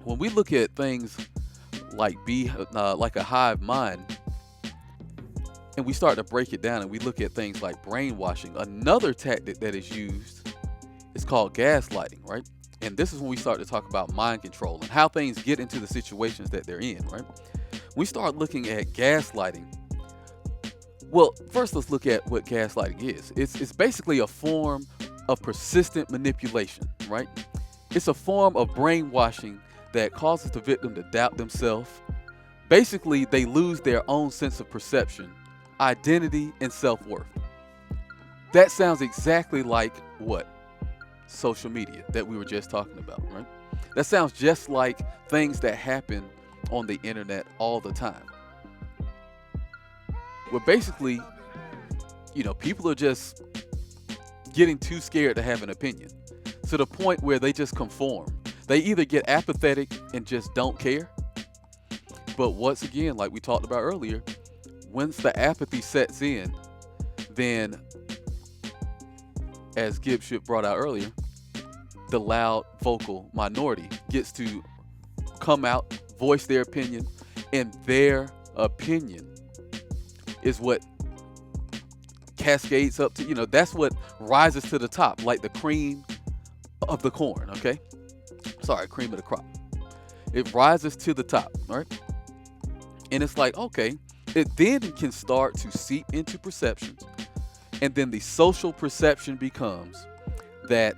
when we look at things like a hive mind, and we start to break it down and we look at things like brainwashing, another tactic that is used is called gaslighting, right? And this is when we start to talk about mind control and how things get into the situations that they're in, right? We start looking at gaslighting. Well, first let's look at what gaslighting is. It's basically a form of persistent manipulation, right? It's a form of brainwashing that causes the victim to doubt themselves. Basically, they lose their own sense of perception, identity, and self-worth. That sounds exactly like what? Social media that we were just talking about, right? That sounds just like things that happen on the internet all the time. Where basically, people are just getting too scared to have an opinion, to the point where they just conform. They either get apathetic and just don't care. But once again, like we talked about earlier, once the apathy sets in, then, as Gibbs brought out earlier, the loud vocal minority gets to come out, voice their opinion, and their opinion is what cascades up to, that's what rises to the top, like the cream of the corn, okay? Sorry, cream of the crop. It rises to the top, right? And it's like, okay, it then can start to seep into perceptions. And then the social perception becomes that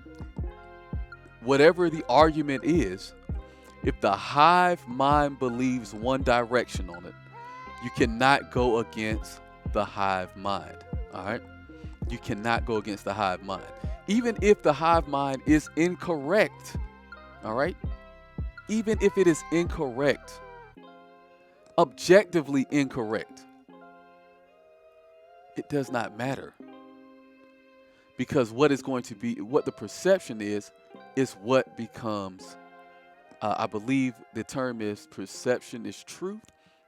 whatever the argument is, if the hive mind believes one direction on it, you cannot go against the hive mind, all right? You cannot go against the hive mind. Even if the hive mind is incorrect, all right? Even if it is incorrect, objectively incorrect, it does not matter. Because what the perception is what becomes, I believe the term is perception is truth.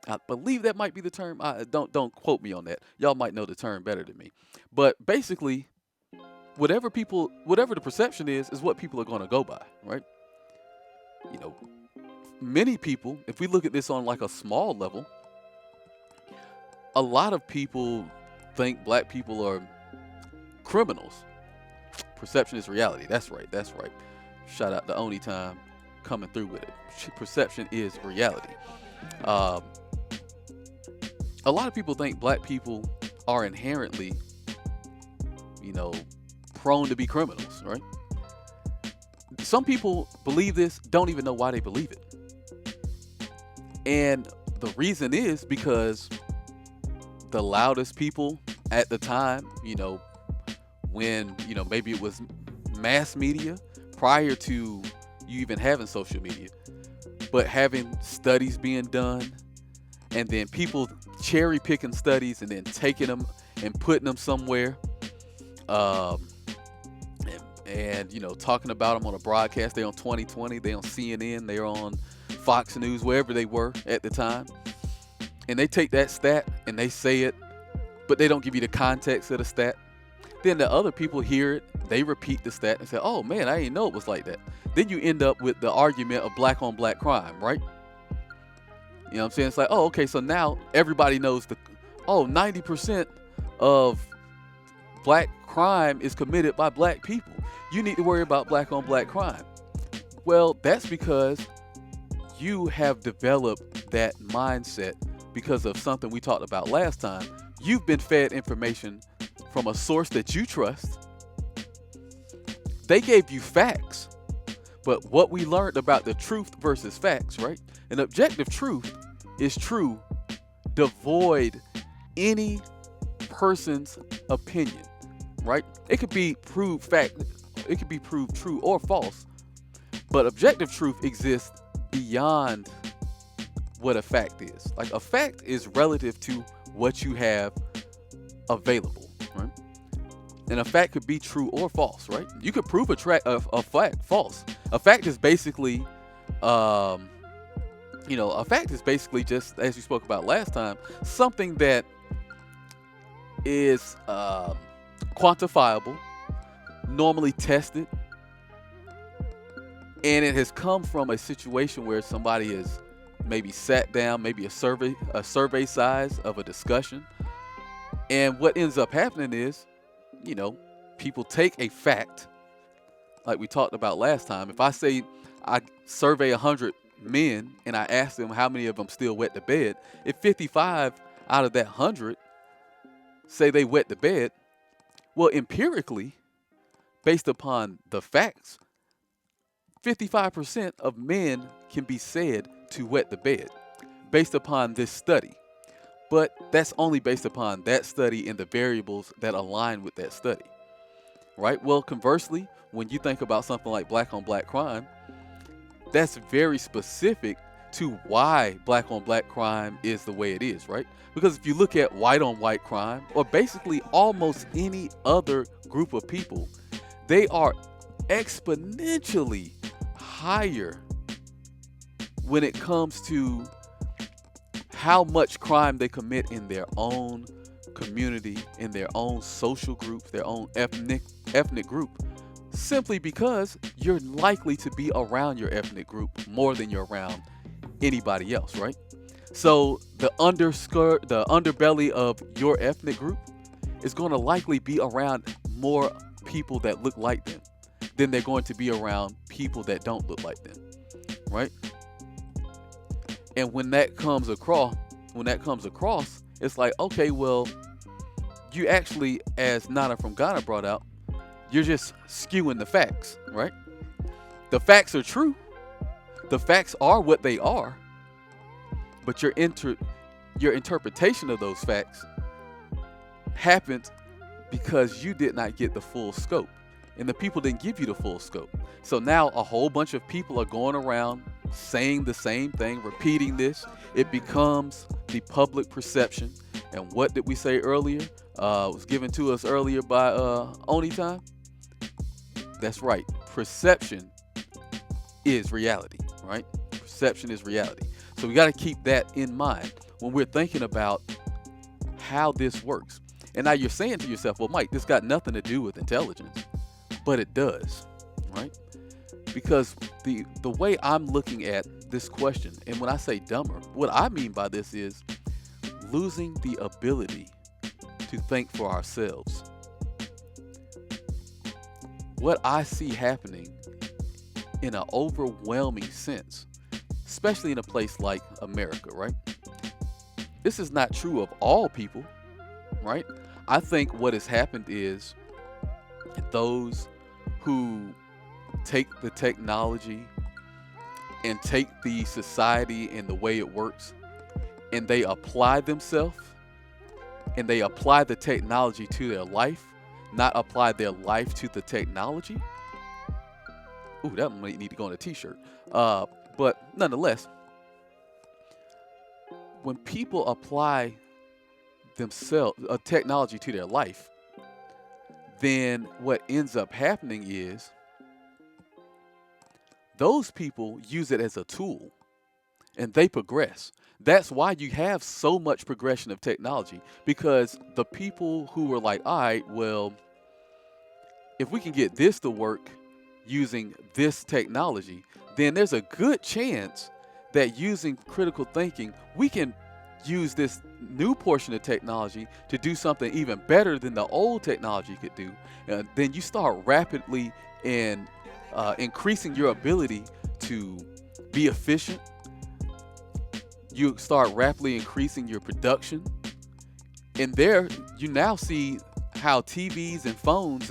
I believe that might be the term. Don't quote me on that. Y'all might know the term better than me. But basically, whatever the perception is what people are going to go by, right? Many people, if we look at this on like a small level, a lot of people think black people are criminals. Perception is reality. That's right. Shout out to Only Time coming through with it. Perception is reality. A lot of people think black people are inherently, prone to be criminals, right? Some people believe this, don't even know why they believe it. And the reason is because the loudest people at the time, when, maybe it was mass media prior to you even having social media, but having studies being done and then people cherry picking studies and then taking them and putting them somewhere, and talking about them on a broadcast. They're on 2020, they're on CNN, they're on Fox News, wherever they were at the time, and they take that stat and they say it, but they don't give you the context of the stat. Then the other people hear it, they repeat the stat and say, oh man, I didn't know it was like that. Then you end up with the argument of black on black crime, right? You know what I'm saying? It's like, oh, okay, so now everybody knows 90% of black crime is committed by black people. You need to worry about black on black crime. Well, that's because you have developed that mindset because of something we talked about last time. You've been fed information from a source that you trust. They gave you facts, but what we learned about the truth versus facts, right? An objective truth is true, devoid any person's opinion, right? It could be proved true or false, but objective truth exists beyond what a fact is. Like, a fact is relative to what you have available, right? And a fact could be true or false, right? You could prove a fact false. A fact is basically, a fact is basically just, as we spoke about last time, something that is quantifiable, normally tested, and it has come from a situation where somebody has maybe sat down, maybe a survey size of a discussion, and what ends up happening is, people take a fact, like we talked about last time. If I say I survey 100 men and I ask them how many of them still wet the bed, if 55 out of that 100 say they wet the bed, well, empirically, based upon the facts, 55% of men can be said to wet the bed based upon this study. But that's only based upon that study and the variables that align with that study, right? Well, conversely, when you think about something like black on black crime, that's very specific to why black on black crime is the way it is, right? Because if you look at white on white crime, or basically almost any other group of people, they are exponentially higher when it comes to how much crime they commit in their own community, in their own social group, their own ethnic group, simply because you're likely to be around your ethnic group more than you're around anybody else, right? So the underbelly of your ethnic group is going to likely be around more people that look like them than they're going to be around people that don't look like them, right? And when that comes across, it's like, okay, well, you actually, as Nana from Ghana brought out, you're just skewing the facts, right? The facts are true. The facts are what they are. But your interpretation of those facts happened because you did not get the full scope. And the people didn't give you the full scope. So now a whole bunch of people are going around saying the same thing, repeating this. It becomes the public perception. And what did we say earlier? Was given to us earlier by Only Time. That's right. Perception is reality, right? Perception is reality. So we got to keep that in mind when we're thinking about how this works. And now you're saying to yourself, well, Mike, this got nothing to do with intelligence. But it does, right? Because the way I'm looking at this question, and when I say dumber, what I mean by this is losing the ability to think for ourselves. What I see happening in an overwhelming sense, especially in a place like America, right? This is not true of all people, right? I think what has happened is those who take the technology and take the society and the way it works and they apply themselves and they apply the technology to their life, not apply their life to the technology. Ooh, that might need to go on a t-shirt. But nonetheless, when people apply themselves technology to their life, then what ends up happening is those people use it as a tool and they progress. That's why you have so much progression of technology, because the people who were like, all right, well, if we can get this to work using this technology, then there's a good chance that using critical thinking, we can use this new portion of technology to do something even better than the old technology could do. Then you start rapidly and increasing your ability to be efficient. You start rapidly increasing your production. And there you now see how TVs and phones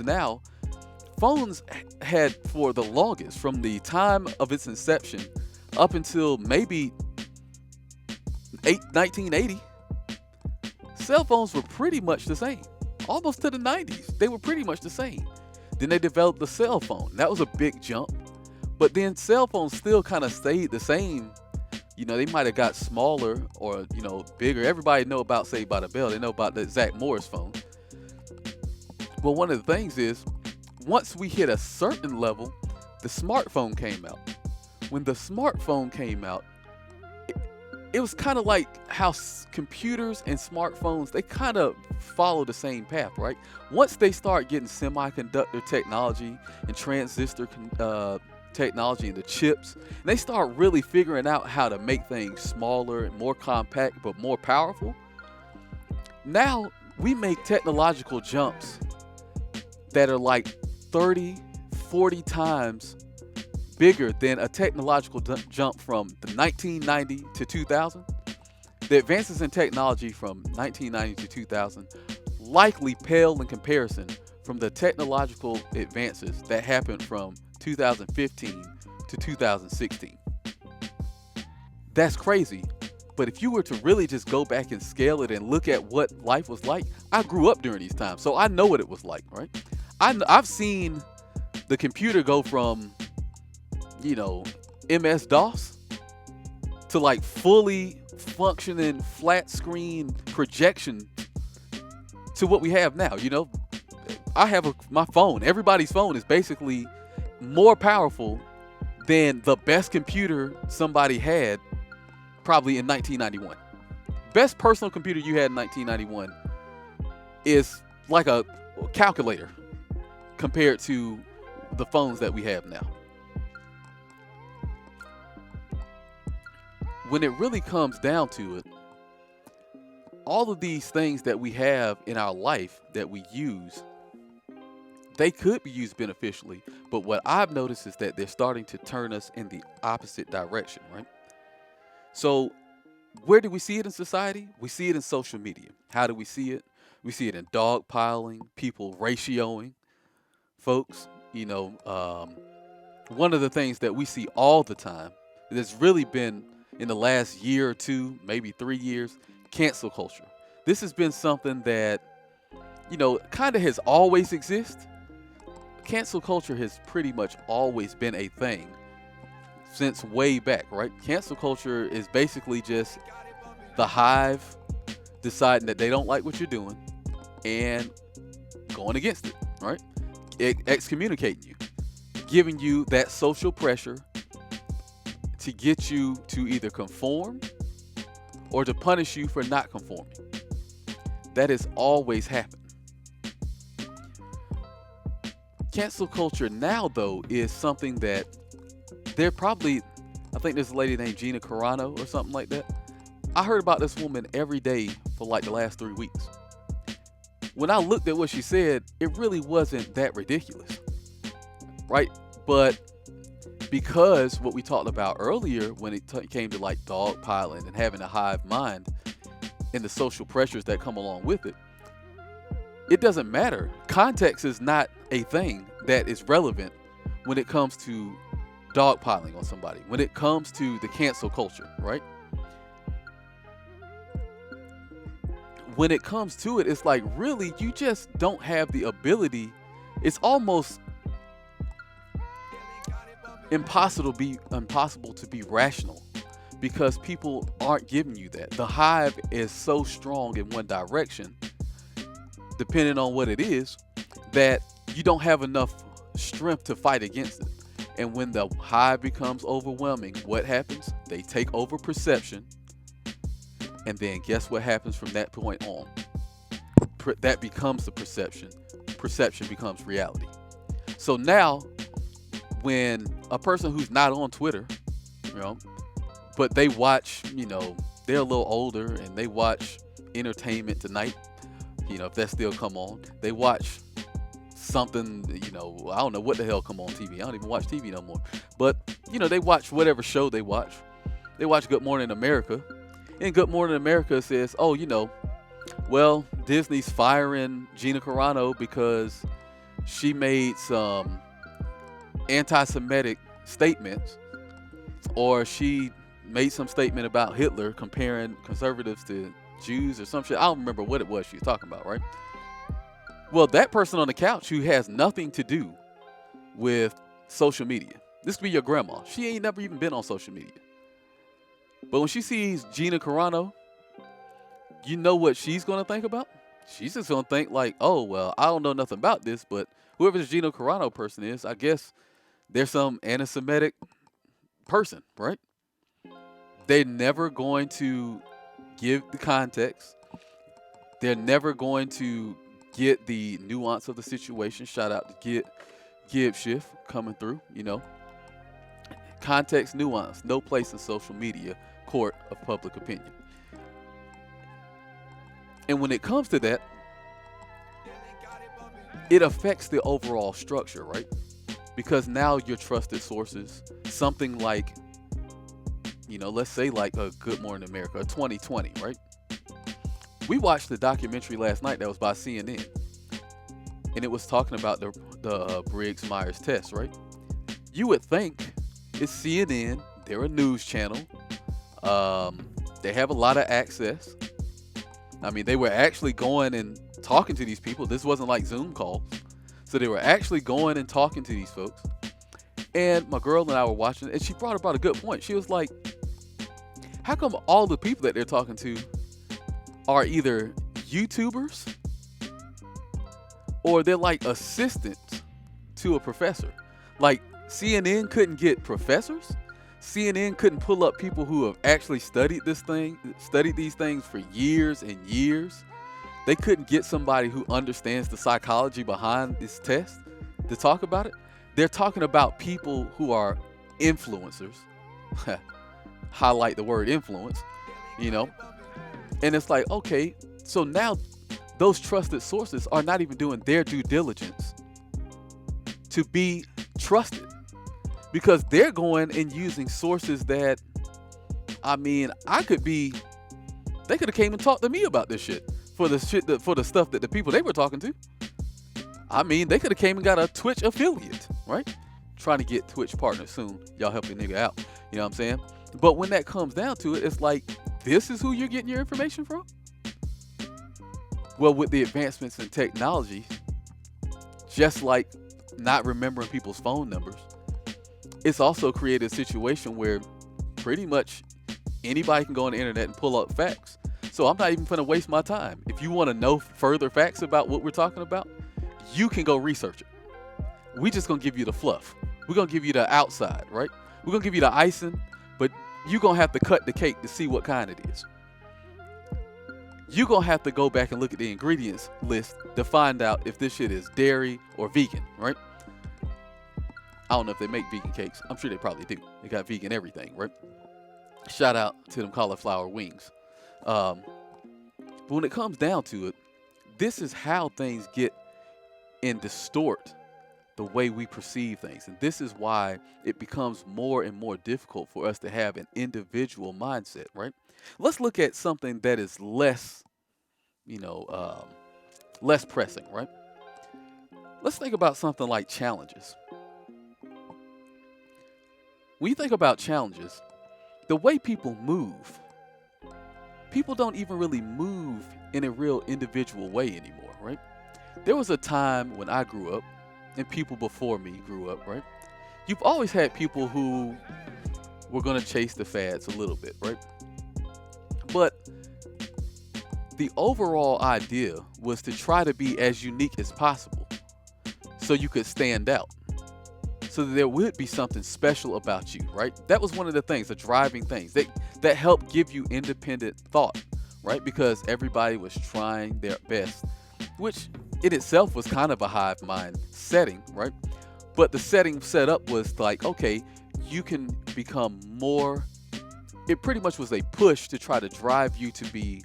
had for the longest, from the time of its inception up until maybe 1980, cell phones were pretty much the same. Almost to the 90s, they were pretty much the same. Then they developed the cell phone. That was a big jump. But then cell phones still kind of stayed the same. You know, they might have got smaller or, you know, bigger. Everybody know about Saved by the Bell. They know about the Zach Morris phone. But one of the things is, once we hit a certain level, the smartphone came out. When the smartphone came out, it was kind of like how computers and smartphones, they kind of follow the same path, right? Once they start getting semiconductor technology and transistor technology and the chips, and they start really figuring out how to make things smaller and more compact but more powerful. Now we make technological jumps that are like 30, 40 times bigger than a technological jump from the 1990 to 2000. The advances in technology from 1990 to 2000 likely pale in comparison from the technological advances that happened from 2015 to 2016. That's crazy. But if you were to really just go back and scale it and look at what life was like, I grew up during these times, so I know what it was like, right? I've seen the computer go from, you know, MS-DOS to like fully functioning flat screen projection to what we have now. You know, I have my phone. Everybody's phone is basically more powerful than the best computer somebody had probably in 1991. Best personal computer you had in 1991 is like a calculator compared to the phones that we have now. When it really comes down to it, all of these things that we have in our life that we use, they could be used beneficially, but what I've noticed is that they're starting to turn us in the opposite direction, right? So where do we see it in society? We see it in social media. How do we see it? We see it in dogpiling, people ratioing folks. You know, one of the things that we see all the time that's really been in the last year or two, maybe 3 years, cancel culture. This has been something that, you know, kind of has always existed. Cancel culture has pretty much always been a thing since way back, right? Cancel culture is basically just the hive deciding that they don't like what you're doing and going against it, right? Excommunicating you, giving you that social pressure to get you to either conform or to punish you for not conforming. That has always happened. Cancel culture now, though, is something that they're probably, I think there's a lady named Gina Carano or something like that. I heard about this woman every day for like the last 3 weeks. When I looked at what she said, it really wasn't that ridiculous, right? But because what we talked about earlier when it came to like dogpiling and having a hive mind and the social pressures that come along with it, it doesn't matter. Context is not a thing that is relevant when it comes to dogpiling on somebody, when it comes to the cancel culture, right? When it comes to it, it's like, really, you just don't have the ability. It's almost impossible to be rational because people aren't giving you that. The hive is so strong in one direction, depending on what it is, that you don't have enough strength to fight against it. And when the hive becomes overwhelming, what happens? They take over perception. And then guess what happens from that point on? That becomes the perception. Perception becomes reality. So now, when a person who's not on Twitter, but they watch, they're a little older and they watch Entertainment Tonight, if that still come on, they watch something, I don't know what the hell come on TV. I don't even watch TV no more. But, they watch whatever show they watch. They watch Good Morning America. And Good Morning America says, well, Disney's firing Gina Carano because she made some anti-Semitic statements, or she made some statement about Hitler comparing conservatives to Jews or some shit. I don't remember what it was she was talking about, right? Well, that person on the couch who has nothing to do with social media, this could be your grandma. She ain't never even been on social media. But when she sees Gina Carano, you know what she's going to think about? She's just going to think like, oh, well, I don't know nothing about this, but whoever this Gina Carano person is, I guess they're some anti-Semitic person, right? They're never going to give the context. They're never going to get the nuance of the situation. Shout out to Gib Schiff coming through, Context, nuance, no place in social media, court of public opinion. And when it comes to that, it affects the overall structure, right? Because now your trusted sources, something like, let's say like a Good Morning America, a 2020, right? We watched the documentary last night that was by CNN, and it was talking about the Briggs-Myers test, right? You would think it's CNN, they're a news channel, they have a lot of access. I mean, they were actually going and talking to these people. This wasn't like Zoom calls. So they were actually going and talking to these folks. And my girl and I were watching, and she brought about a good point. She was like, how come all the people that they're talking to are either YouTubers or they're like assistants to a professor? Like, CNN couldn't get professors. CNN couldn't pull up people who have actually studied these things for years and years. They couldn't get somebody who understands the psychology behind this test to talk about it. They're talking about people who are influencers. Highlight the word influence, And it's like, okay, so now those trusted sources are not even doing their due diligence to be trusted, because they're going and using sources that, they could have came and talked to me about this shit for the stuff that the people they were talking to. They could have came and got a Twitch affiliate, right? Trying to get Twitch partners soon. Y'all help your nigga out. You know what I'm saying? But when that comes down to it, it's like, this is who you're getting your information from? Well, with the advancements in technology, just like not remembering people's phone numbers, it's also created a situation where pretty much anybody can go on the internet and pull up facts. So I'm not even going to waste my time. If you want to know further facts about what we're talking about, you can go research it. We just going to give you the fluff. We're going to give you the outside, right? We're going to give you the icing, but you're going to have to cut the cake to see what kind it is. You're going to have to go back and look at the ingredients list to find out if this shit is dairy or vegan, right? I don't know if they make vegan cakes. I'm sure they probably do. They got vegan everything, right? Shout out to them cauliflower wings. But when it comes down to it, this is how things get and distort the way we perceive things. And this is why it becomes more and more difficult for us to have an individual mindset, right? Let's look at something that is less, you know, less pressing, right? Let's think about something like challenges. When you think about challenges, the way people move, people don't even really move in a real individual way anymore, right? There was a time when I grew up, and people before me grew up, right? You've always had people who were going to chase the fads a little bit, right? But the overall idea was to try to be as unique as possible so you could stand out, so that there would be something special about you, right? That was one of the things, the driving things that helped give you independent thought, right? Because everybody was trying their best, which in itself was kind of a hive mind setting, right? But the setting set up was like, okay, you can become more. It pretty much was a push to try to drive you to be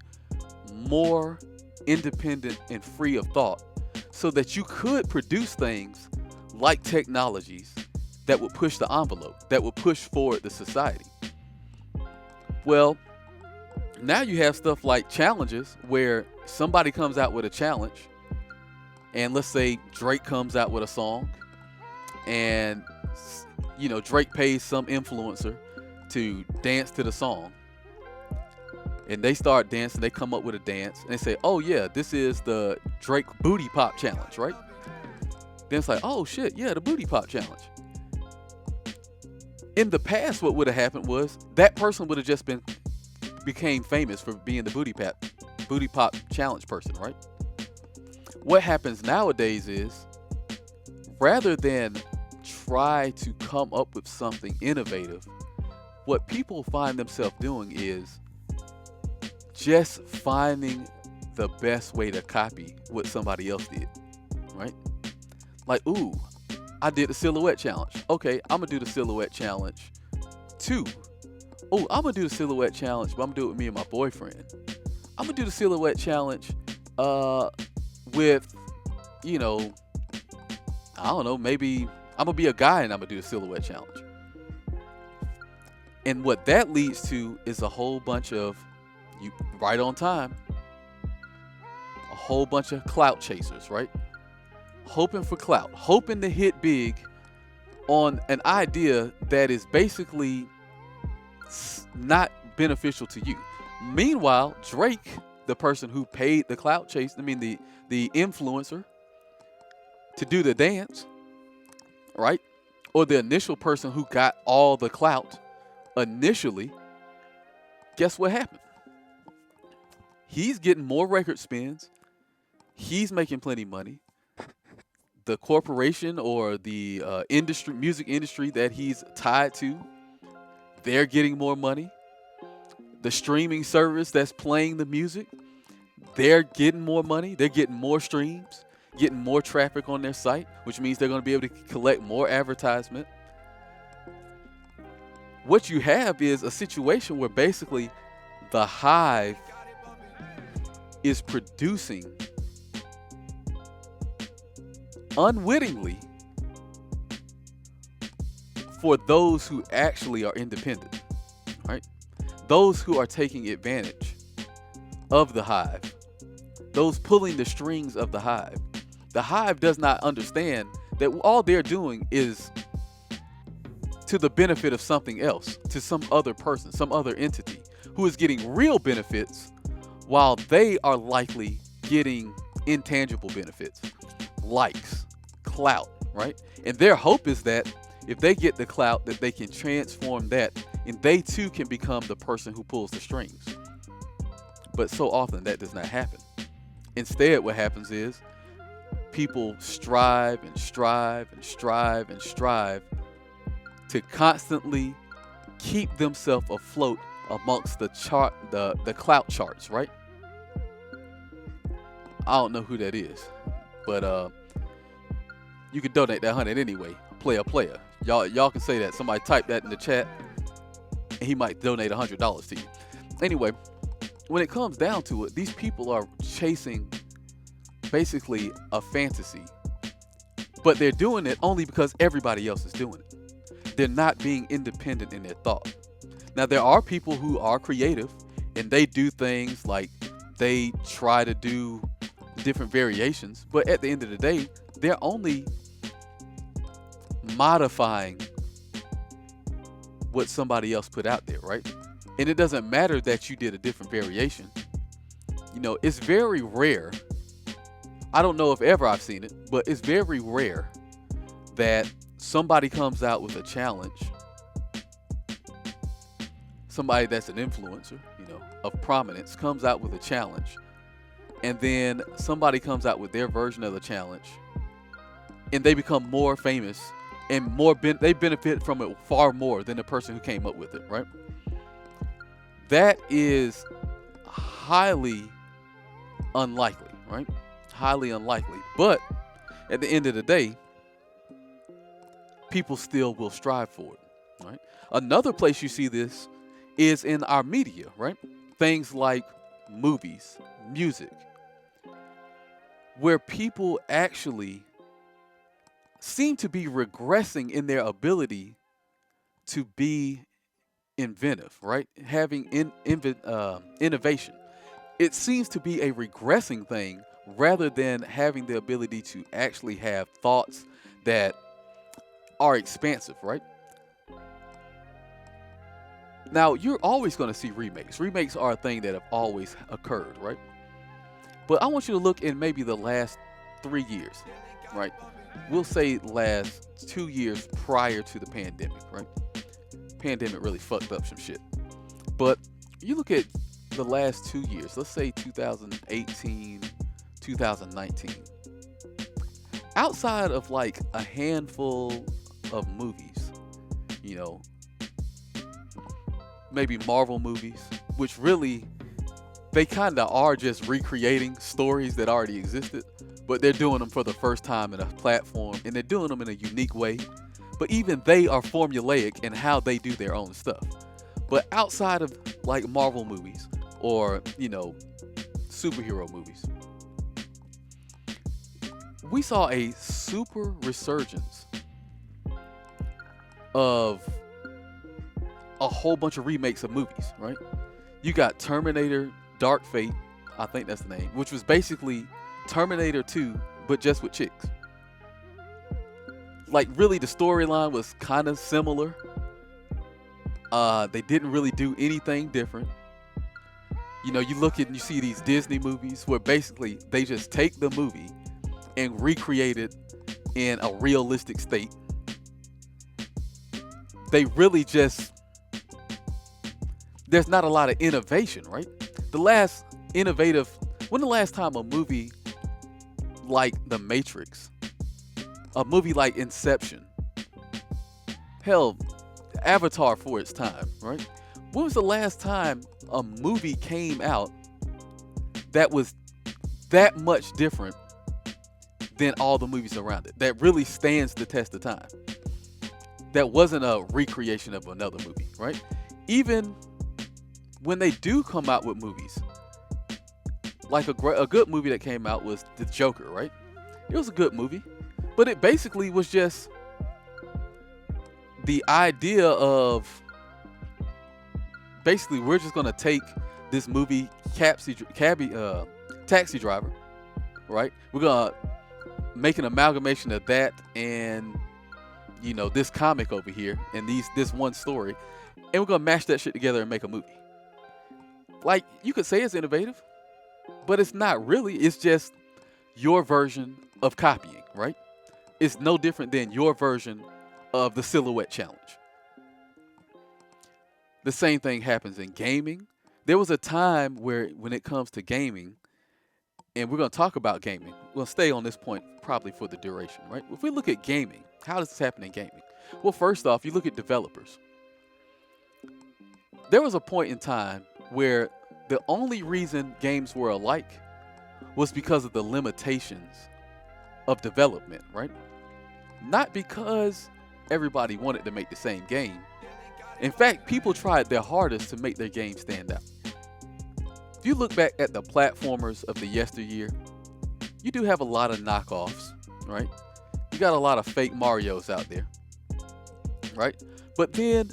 more independent and free of thought, so that you could produce things like technologies that would push the envelope, that would push forward the society. Well, now you have stuff like challenges where somebody comes out with a challenge, and let's say Drake comes out with a song, and you know, Drake pays some influencer to dance to the song, and they start dancing, they come up with a dance, and they say, oh yeah, this is the Drake Booty Pop Challenge, right? Then it's like, oh shit, yeah, the Booty Pop Challenge. In the past, what would have happened was that person would have just became famous for being the Booty Pop Challenge person, right? What happens nowadays is, rather than try to come up with something innovative, what people find themselves doing is just finding the best way to copy what somebody else did, right? Like, ooh, I did the silhouette challenge. Okay, I'm gonna do the silhouette challenge too. Oh, I'm gonna do the silhouette challenge, but I'm gonna do it with me and my boyfriend. I'm gonna do the silhouette challenge with, you know, I don't know, maybe I'm gonna be a guy and I'm gonna do the silhouette challenge. And what that leads to is a whole bunch of, you right on time, a whole bunch of clout chasers, right? Hoping for clout, hoping to hit big on an idea that is basically not beneficial to you. Meanwhile, Drake, the person who paid the clout chase, the influencer to do the dance, right? Or the initial person who got all the clout initially, guess what happened? He's getting more record spins. He's making plenty of money. The corporation or the music industry that he's tied to, they're getting more money. The streaming service that's playing the music, they're getting more money. They're getting more streams, getting more traffic on their site, which means they're going to be able to collect more advertisement. What you have is a situation where basically the hive is producing unwittingly for those who actually are independent, right? Those who are taking advantage of the hive, those pulling the strings of the hive. The hive does not understand that all they're doing is to the benefit of something else, to some other person, some other entity who is getting real benefits while they are likely getting intangible benefits, likes, clout, right? And their hope is that if they get the clout, that they can transform that and they too can become the person who pulls the strings. But so often that does not happen. Instead, what happens is people strive and strive and strive and strive to constantly keep themselves afloat amongst the clout charts, right? I don't know who that is, but you can donate that 100 anyway. Player. Y'all can say that. Somebody type that in the chat, and he might donate $100 to you. Anyway, when it comes down to it, these people are chasing basically a fantasy, but they're doing it only because everybody else is doing it. They're not being independent in their thought. Now, there are people who are creative and they do things like they try to do different variations, but at the end of the day, they're only modifying what somebody else put out there, right? And it doesn't matter that you did a different variation. You know, it's very rare. I don't know if ever I've seen it, but it's very rare that somebody comes out with a challenge. Somebody that's an influencer, you know, of prominence comes out with a challenge, and then somebody comes out with their version of the challenge, and they become more famous and they benefit from it far more than the person who came up with it, right? That is highly unlikely, right? Highly unlikely. But at the end of the day, people still will strive for it, right? Another place you see this is in our media, right? Things like movies, music, where people actually seem to be regressing in their ability to be inventive, right? Having innovation. It seems to be a regressing thing rather than having the ability to actually have thoughts that are expansive, right? Now, you're always going to see remakes. Remakes are a thing that have always occurred, right? But I want you to look in maybe the last 3 years, right? We'll say last 2 years prior to the pandemic, right? Pandemic really fucked up some shit. But you look at the last 2 years, let's say 2018, 2019. Outside of like a handful of movies, you know, maybe Marvel movies, which really, they kind of are just recreating stories that already existed, but they're doing them for the first time in a platform, and they're doing them in a unique way. But even they are formulaic in how they do their own stuff. But outside of like Marvel movies or, you know, superhero movies, we saw a super resurgence of a whole bunch of remakes of movies, right? You got Terminator Dark Fate, I think that's the name, which was basically Terminator 2, but just with chicks. Like, really, the storyline was kind of similar. They didn't really do anything different. You know, you look at and you see these Disney movies where basically they just take the movie and recreate it in a realistic state. They really just, there's not a lot of innovation, right? When the last time a movie like The Matrix, a movie like Inception, hell, Avatar for its time, right? When was the last time a movie came out that was that much different than all the movies around it, that really stands the test of time, that wasn't a recreation of another movie, right? Even when they do come out with movies, like a good movie that came out was The Joker, right? It was a good movie, but it basically was just the idea of basically we're just gonna take this movie Taxi Driver, right? We're gonna make an amalgamation of that and, you know, this comic over here and this one story, and we're gonna mash that shit together and make a movie. Like, you could say it's innovative, but it's not really. It's just your version of copying, right? It's no different than your version of the silhouette challenge. The same thing happens in gaming. There was a time where, when it comes to gaming, and we're going to talk about gaming, we'll stay on this point probably for the duration, right? If we look at gaming, how does this happen in gaming? Well, first off, you look at developers. There was a point in time where the only reason games were alike was because of the limitations of development, right? Not because everybody wanted to make the same game. In fact, people tried their hardest to make their game stand out. If you look back at the platformers of the yesteryear, you do have a lot of knockoffs, right? You got a lot of fake Marios out there, right? But then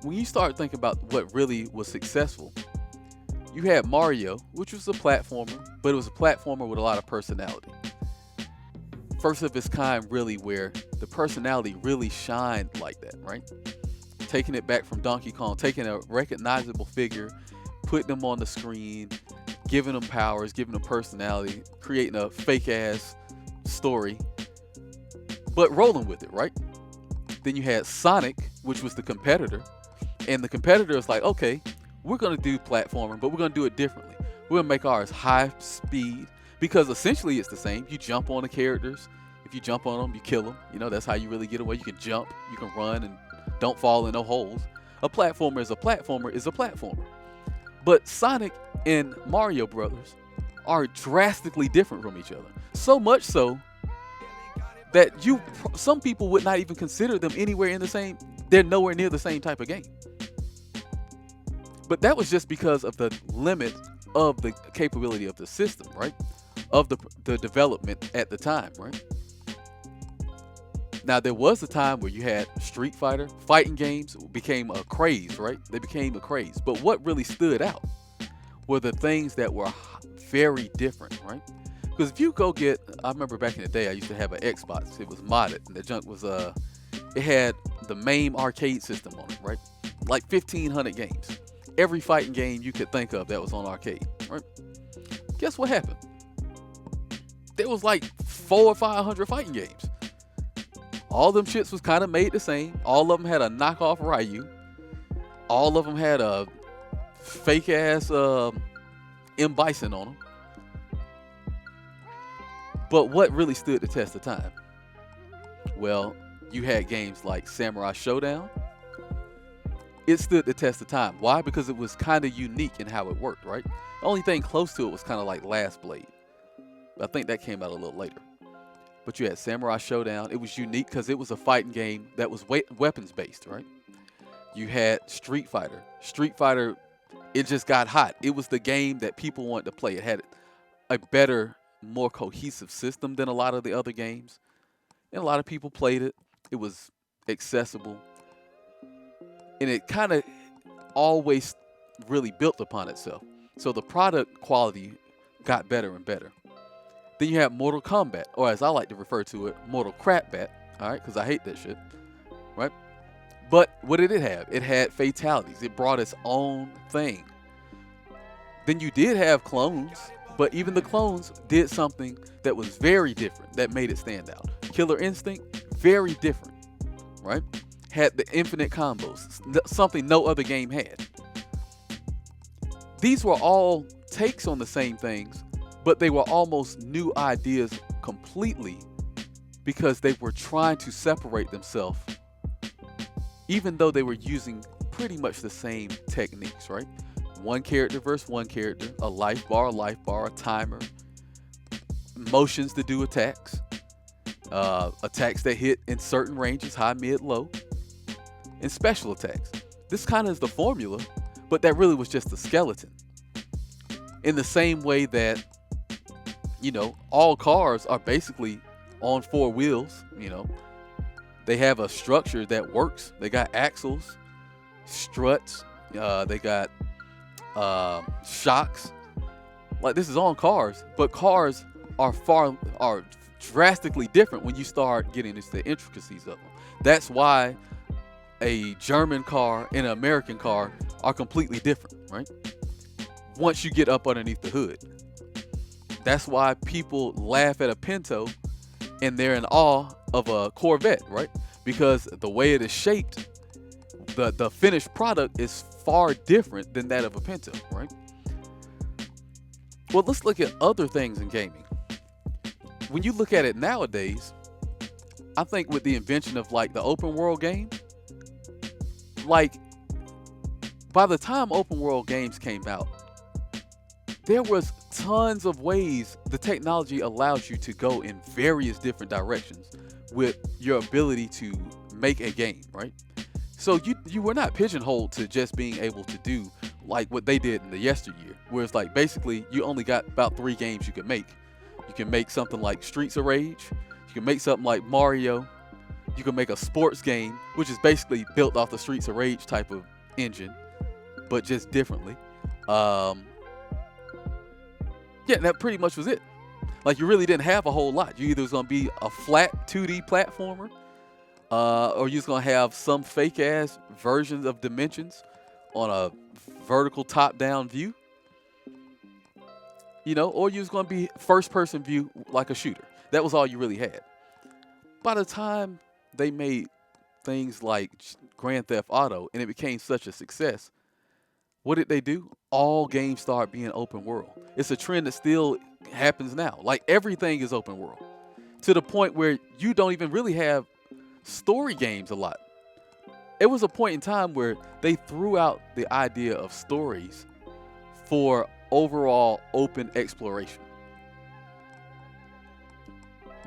when you start thinking about what really was successful, you had Mario, which was a platformer, but it was a platformer with a lot of personality. First of its kind, really, where the personality really shined like that, right? Taking it back from Donkey Kong, taking a recognizable figure, putting them on the screen, giving them powers, giving them personality, creating a fake ass story, but rolling with it, right? Then you had Sonic, which was the competitor, and the competitor is like, okay, we're gonna do platforming, but we're gonna do it differently. We're gonna make ours high speed, because essentially it's the same. You jump on the characters. If you jump on them, you kill them. You know, that's how you really get away. You can jump, you can run, and don't fall in no holes. A platformer is a platformer is a platformer. But Sonic and Mario Brothers are drastically different from each other. So much so that some people would not even consider them anywhere in the same. They're nowhere near the same type of game. But that was just because of the limit of the capability of the system, right? Of the development at the time, right? Now, there was a time where you had Street Fighter, fighting games became a craze, right? They became a craze. But what really stood out were the things that were very different, right? Because if you go get, I remember back in the day, I used to have an Xbox. It was modded, and the junk was, it had the MAME arcade system on it, right? Like 1,500 games. Every fighting game you could think of that was on arcade, right? Guess what happened? There was like 400 or 500 fighting games. All them shits was kind of made the same. All of them had a knockoff Ryu. All of them had a fake ass M. Bison on them. But what really stood the test of time? Well, you had games like Samurai Showdown. It stood the test of time. Why? Because it was kind of unique in how it worked, right? The only thing close to it was kind of like Last Blade. I think that came out a little later. But you had Samurai Showdown. It was unique because it was a fighting game that was weapons based, right? You had Street Fighter. Street Fighter, it just got hot. It was the game that people wanted to play. It had a better, more cohesive system than a lot of the other games. And a lot of people played it. It was accessible. And it kind of always really built upon itself. So the product quality got better and better. Then you have Mortal Kombat, or as I like to refer to it, Mortal Crapbat, all right, because I hate that shit, right? But what did it have? It had fatalities. It brought its own thing. Then you did have clones, but even the clones did something that was very different, that made it stand out. Killer Instinct, very different, right? Had the infinite combos, something no other game had. These were all takes on the same things, but they were almost new ideas completely because they were trying to separate themselves, even though they were using pretty much the same techniques, right? One character versus one character, a life bar, a timer, motions to do attacks, attacks that hit in certain ranges, high, mid, low, and special attacks. This kind of is the formula, but that really was just the skeleton. In the same way that, you know, all cars are basically on four wheels, you know. They have a structure that works. They got axles, struts, they got shocks. Like, this is on cars, but cars are drastically different when you start getting into the intricacies of them. That's why a German car and an American car are completely different, right? Once you get up underneath the hood. That's why people laugh at a Pinto and they're in awe of a Corvette, right? Because the way it is shaped, the finished product is far different than that of a Pinto, right? Well, let's look at other things in gaming. When you look at it nowadays, I think with the invention of like the open world game, like by the time open world games came out, there was tons of ways the technology allows you to go in various different directions with your ability to make a game, right? So you were not pigeonholed to just being able to do like what they did in the yesteryear, where it's like basically you only got about 3 games you could make. You can make something like Streets of Rage, you You can make something like Mario. You can make a sports game, which is basically built off the Streets of Rage type of engine, but just differently. Yeah, that pretty much was it. Like, you really didn't have a whole lot. You either was going to be a flat 2D platformer, or you was going to have some fake-ass versions of Dimensions on a vertical top-down view. You know, or you was going to be first-person view like a shooter. That was all you really had. By the time they made things like Grand Theft Auto and it became such a success, what did they do? All games start being open world. It's a trend that still happens now. Like, everything is open world, to the point where you don't even really have story games a lot. It was a point in time where they threw out the idea of stories for overall open exploration.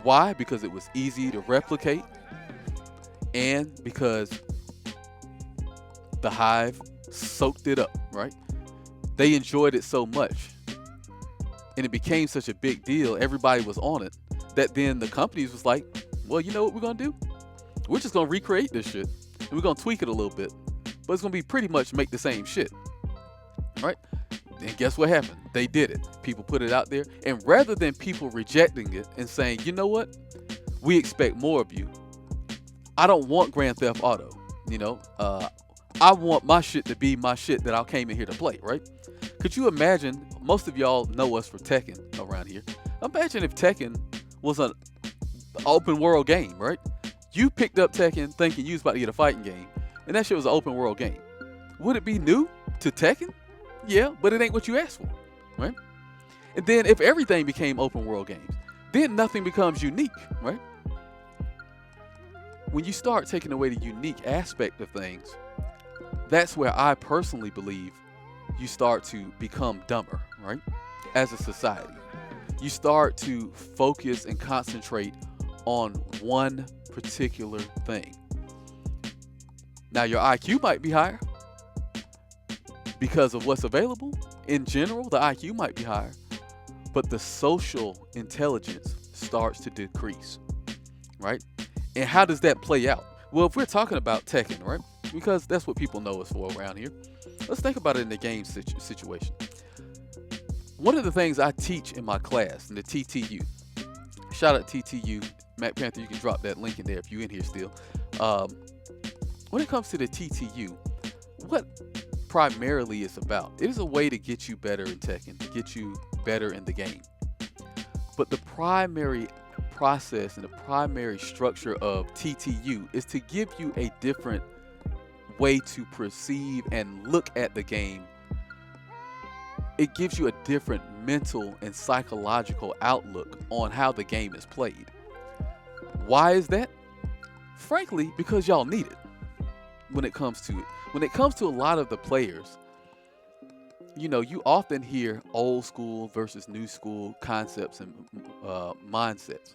Why? Because it was easy to replicate, and because the Hive soaked it up, right? They enjoyed it so much, and it became such a big deal, everybody was on it, that then the companies was like, well, you know what we're gonna do? We're just gonna recreate this shit, and we're gonna tweak it a little bit, but it's gonna be pretty much make the same shit, right? And guess what happened? They did it. People put it out there, and rather than people rejecting it and saying, you know what, we expect more of you, I don't want Grand Theft Auto, you know, I want my shit to be my shit that I came in here to play, right? Could you imagine, most of y'all know us for Tekken around here. Imagine if Tekken was an open world game, right? You picked up Tekken thinking you was about to get a fighting game, and that shit was an open world game. Would it be new to Tekken? Yeah, but it ain't what you asked for, right? And then if everything became open world games, then nothing becomes unique, right? When you start taking away the unique aspect of things, that's where I personally believe you start to become dumber, right? As a society, you start to focus and concentrate on one particular thing. Now, your IQ might be higher because of what's available. In general, the IQ might be higher, but the social intelligence starts to decrease, right? And how does that play out? Well, if we're talking about Tekken, right? Because that's what people know us for around here. Let's think about it in the game situation. One of the things I teach in my class, in the TTU, shout out TTU, Matt Panther, you can drop that link in there if you're in here still. When it comes to the TTU, what primarily it's about, it is a way to get you better in Tekken, to get you better in the game. But the primary process and the primary structure of TTU is to give you a different way to perceive and look at the game. It gives you a different mental and psychological outlook on how the game is played. Why is that? Frankly, because y'all need it when it comes to it. When it comes to a lot of the players, you know, you often hear old school versus new school concepts and mindsets.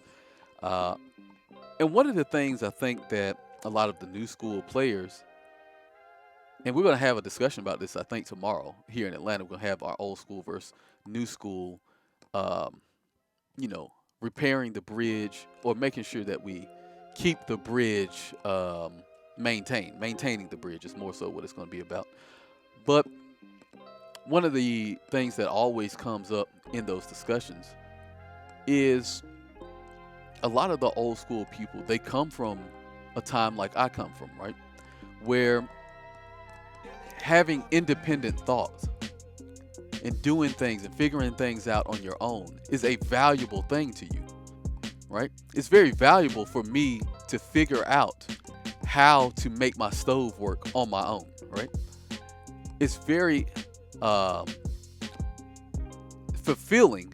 And one of the things I think that a lot of the new school players, and we're going to have a discussion about this, I think, tomorrow here in Atlanta. We're going to have our old school versus new school, you know, repairing the bridge or making sure that we keep the bridge maintained. Maintaining the bridge is more so what it's going to be about. But one of the things that always comes up in those discussions is a lot of the old school people, they come from a time like I come from, right? Where having independent thoughts and doing things and figuring things out on your own is a valuable thing to you, right? It's very valuable for me to figure out how to make my stove work on my own, right? It's very fulfilling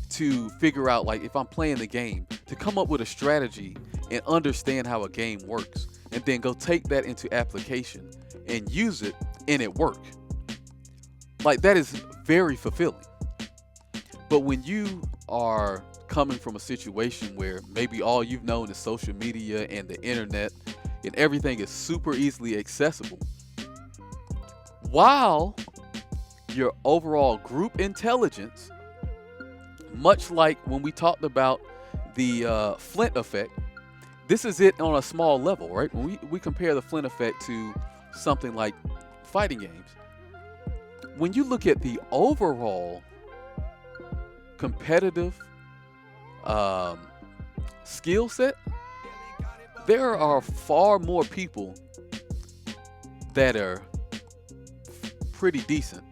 to figure out, like, if I'm playing the game, to come up with a strategy and understand how a game works, and then go take that into application and use it, and it work. Like, that is very fulfilling. But when you are coming from a situation where maybe all you've known is social media and the internet, and everything is super easily accessible, while your overall group intelligence, much like when we talked about the Flint effect. This is it on a small level, right? When we compare the Flint effect to something like fighting games, when you look at the overall competitive skill set, there are far more people that are pretty decent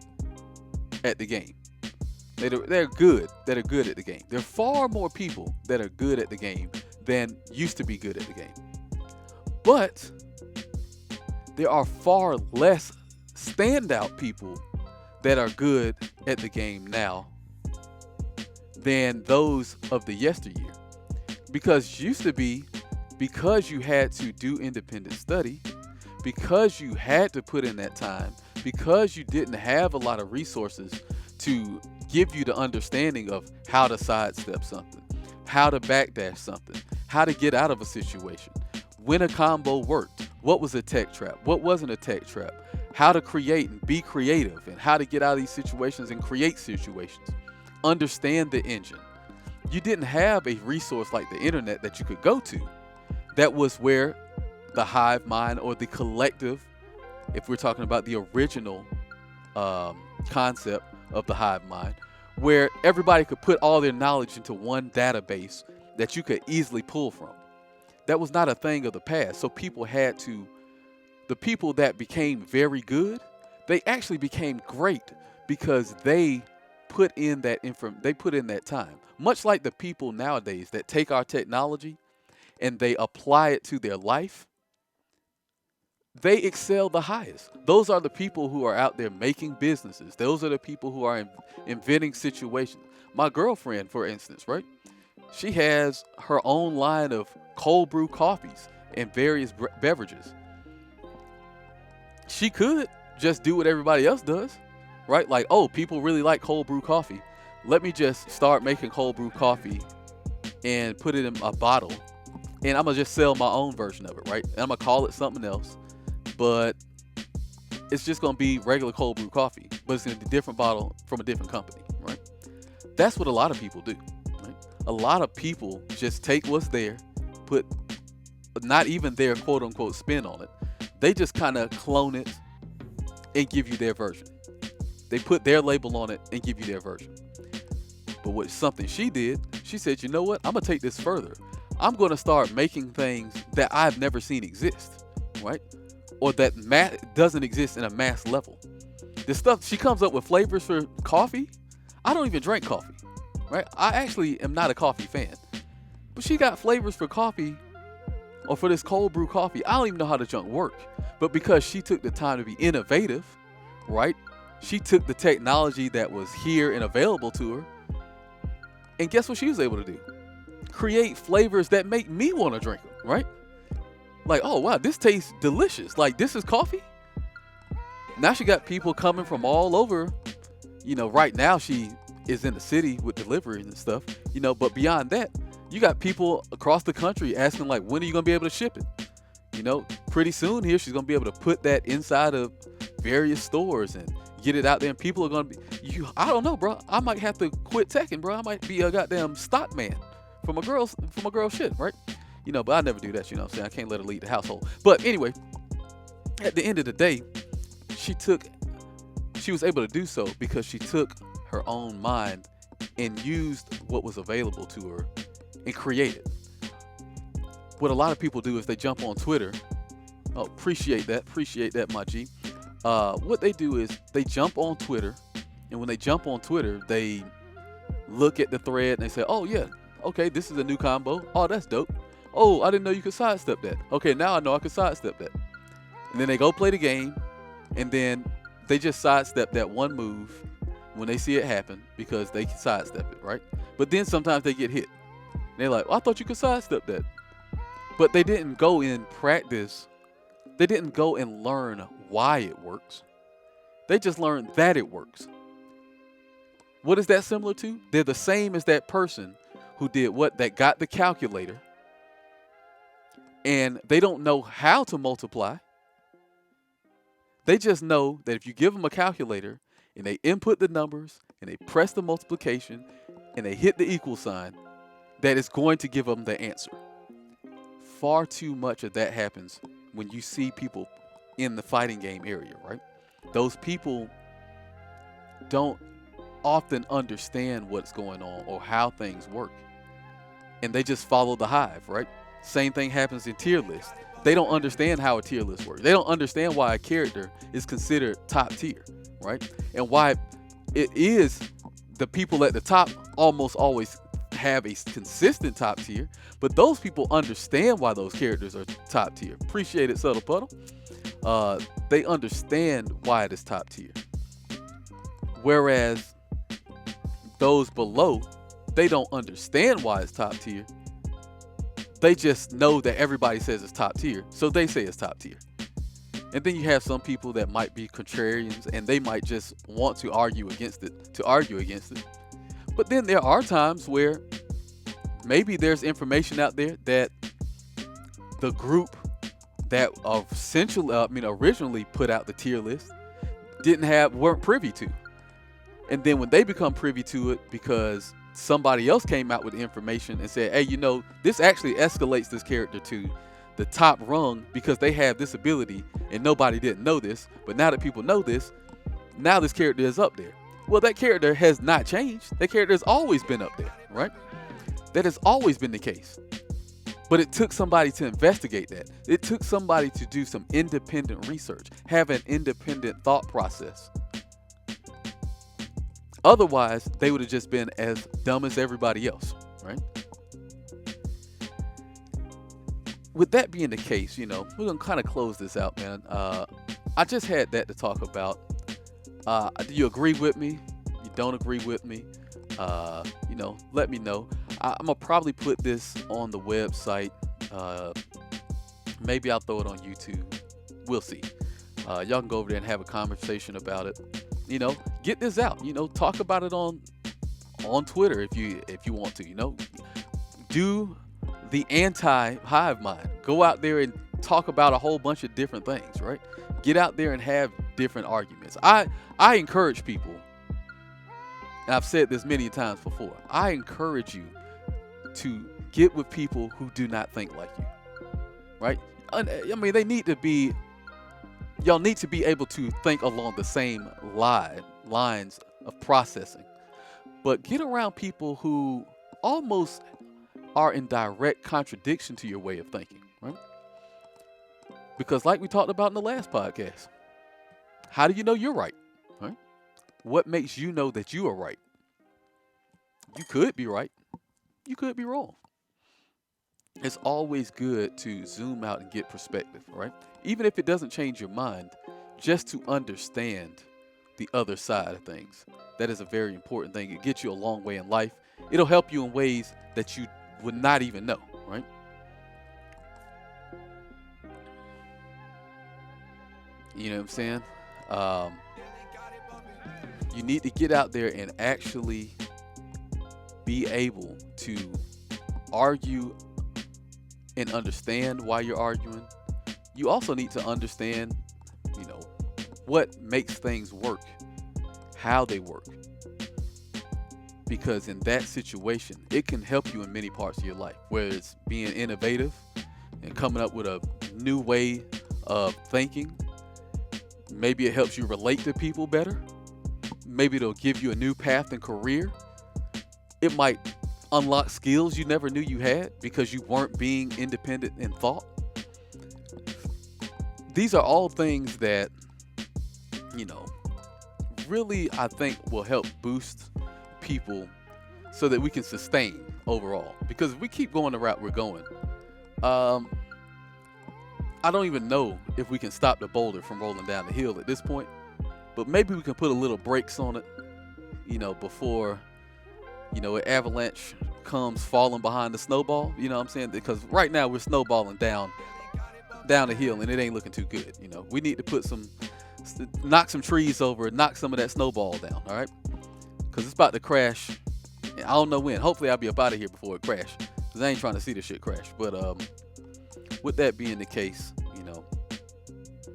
at the game. They're good, that are good at the game. There are far more people that are good at the game than used to be good at the game. But there are far less standout people that are good at the game now than those of the yesteryear. Because used to be, because you had to do independent study, because you had to put in that time, because you didn't have a lot of resources to give you the understanding of how to sidestep something, how to backdash something, how to get out of a situation, when a combo worked, what was a tech trap, what wasn't a tech trap, how to create and be creative, and how to get out of these situations and create situations, understand the engine. You didn't have a resource like the internet that you could go to. That was where the hive mind, or the collective, if we're talking about the original concept of the hive mind, where everybody could put all their knowledge into one database that you could easily pull from. That was not a thing of the past. So people had to, the people that became very good, they actually became great because they put in that they put in that time. Much like the people nowadays that take our technology and they apply it to their life, they excel the highest. Those are the people who are out there making businesses. Those are the people who are inventing situations. My girlfriend, for instance, right? She has her own line of cold brew coffees and various beverages. She could just do what everybody else does, right? Like, oh, people really like cold brew coffee. Let me just start making cold brew coffee and put it in a bottle. And I'm going to just sell my own version of it, right? And I'm going to call it something else. But it's just going to be regular cold brew coffee, but it's in a different bottle from a different company, right? That's what a lot of people do, right? A lot of people just take what's there, put not even their quote unquote spin on it. They just kind of clone it and give you their version. They put their label on it and give you their version. But what something she did, she said, you know what? I'm going to take this further. I'm going to start making things that I've never seen exist, right? Or that doesn't exist in a mass level. The stuff she comes up with flavors for coffee, I don't even drink coffee, right? I actually am not a coffee fan. But she got flavors for coffee, or for this cold brew coffee. I don't even know how the junk work. But because she took the time to be innovative, right? She took the technology that was here and available to her. And guess what she was able to do? Create flavors that make me want to drink them, right? Like, oh, wow, this tastes delicious. Like, this is coffee? Now she got people coming from all over. You know, right now she is in the city with delivery and stuff. You know, but beyond that, you got people across the country asking, like, when are you going to be able to ship it? You know, pretty soon here, she's going to be able to put that inside of various stores and get it out there. And people are going to be, I don't know, bro. I might have to quit teching, bro. I might be a goddamn stock man from a girl's shit, right? You know, but I never do that, you know what I'm saying? I can't let her lead the household. But anyway, at the end of the day, she was able to do so because she took her own mind and used what was available to her and created. What a lot of people do is they jump on Twitter. Oh, appreciate that, my G. What they do is they jump on Twitter, and when they jump on Twitter, they look at the thread and they say, oh yeah, okay, this is a new combo. Oh, that's dope. Oh, I didn't know you could sidestep that. Okay, now I know I could sidestep that. And then they go play the game, and then they just sidestep that one move when they see it happen because they can sidestep it, right? But then sometimes they get hit. And they're like, oh, I thought you could sidestep that. But they didn't go in practice. They didn't go and learn why it works. They just learned that it works. What is that similar to? They're the same as that person who did what? That got the calculator, and they don't know how to multiply. They just know that if you give them a calculator and they input the numbers and they press the multiplication and they hit the equal sign, that is going to give them the answer. Far too much of that happens when you see people in the fighting game area, right? Those people don't often understand what's going on or how things work. And they just follow the hive, right? Same thing happens in tier lists. They don't understand how a tier list works. They don't understand why a character is considered top tier, right? And why it is the people at the top almost always have a consistent top tier, but those people understand why those characters are top tier. Appreciate it, Subtle Puddle. They understand why it is top tier. Whereas those below, they don't understand why it's top tier. They just know that everybody says it's top tier, so they say it's top tier. And then you have some people that might be contrarians, and they might just want to argue against it. But then there are times where maybe there's information out there that the group that originally put out the tier list weren't privy to. And then when they become privy to it because somebody else came out with information and said, hey, this actually escalates this character to the top rung because they have this ability and nobody didn't know this. But now that people know this, now this character is up there. Well, that character has not changed. That character has always been up there, right? That has always been the case. But it took somebody to investigate that. It took somebody to do some independent research, have an independent thought process. Otherwise, they would have just been as dumb as everybody else, right? With that being the case, we're going to kind of close this out, man. I just had that to talk about. Do you agree with me? You don't agree with me? Let me know. I'm going to probably put this on the website. Maybe I'll throw it on YouTube. We'll see. Y'all can go over there and have a conversation about it. Get this out. Talk about it on Twitter if you want to. Do the anti-hive mind. Go out there and talk about a whole bunch of different things, right? Get out there and have different arguments. I encourage people, and I've said this many times before, I encourage you to get with people who do not think like you, right? They need to be. Y'all need to be able to think along the same lines of processing. But get around people who almost are in direct contradiction to your way of thinking, right? Because like we talked about in the last podcast, how do you know you're right, right? What makes you know that you are right? You could be right. You could be wrong. It's always good to zoom out and get perspective, right? Even if it doesn't change your mind, just to understand the other side of things. That is a very important thing. It gets you a long way in life. It'll help you in ways that you would not even know, right? You know what I'm saying? You need to get out there and actually be able to argue and understand why you're arguing. You also need to understand, what makes things work, how they work. Because in that situation, it can help you in many parts of your life, whether it's being innovative and coming up with a new way of thinking. Maybe it helps you relate to people better. Maybe it'll give you a new path in career. It might unlock skills you never knew you had because you weren't being independent in thought. These are all things that, really I think will help boost people so that we can sustain overall. Because if we keep going the route we're going, I don't even know if we can stop the boulder from rolling down the hill at this point. But maybe we can put a little brakes on it, before, an avalanche comes falling behind the snowball. You know what I'm saying? Because right now we're snowballing down the hill and it ain't looking too good. We need to knock some trees over, knock some of that snowball down, all right? Because it's about to crash. I don't know when. Hopefully I'll be up out of here before it crashes, because I ain't trying to see this shit crash. But with that being the case,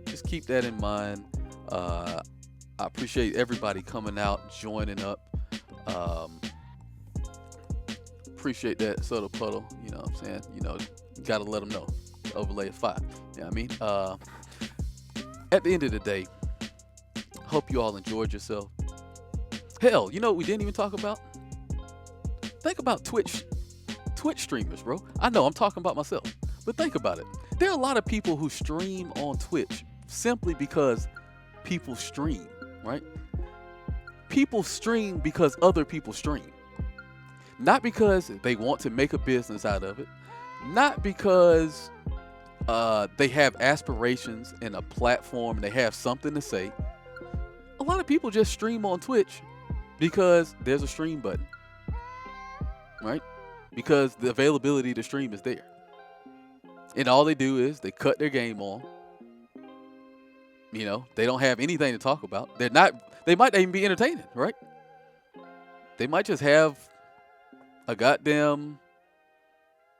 just keep that in mind. I appreciate everybody coming out, joining up. appreciate that subtle puddle. You know what I'm saying? You know, you gotta let them know. Overlay of 5. You know what I mean? At the end of the day, hope you all enjoyed yourself. Hell, you know what we didn't even talk about? Think about Twitch streamers, bro. I know I'm talking about myself, but think about it. There are a lot of people who stream on Twitch simply because people stream, right? People stream because other people stream. Not because they want to make a business out of it. Not because they have aspirations and a platform and they have something to say. A lot of people just stream on Twitch because there's a stream button, right? Because the availability to stream is there. And all they do is they cut their game on. You know, they don't have anything to talk about. They might not even be entertaining, right? They might just have a goddamn,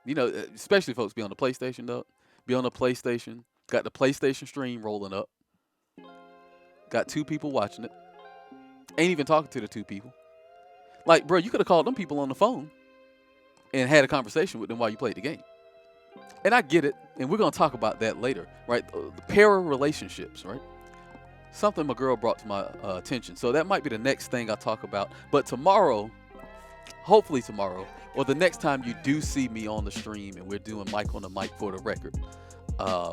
you know, especially folks be on the PlayStation though. Be on the PlayStation, got the PlayStation stream rolling up. Got 2 people watching it. Ain't even talking to the 2 people. Like, bro, you could have called them people on the phone and had a conversation with them while you played the game. And I get it, and we're going to talk about that later, right? The para relationships, right? Something my girl brought to my attention. So that might be the next thing I talk about. But tomorrow, hopefully tomorrow, or the next time you do see me on the stream and we're doing Mike on the Mic for the record, we're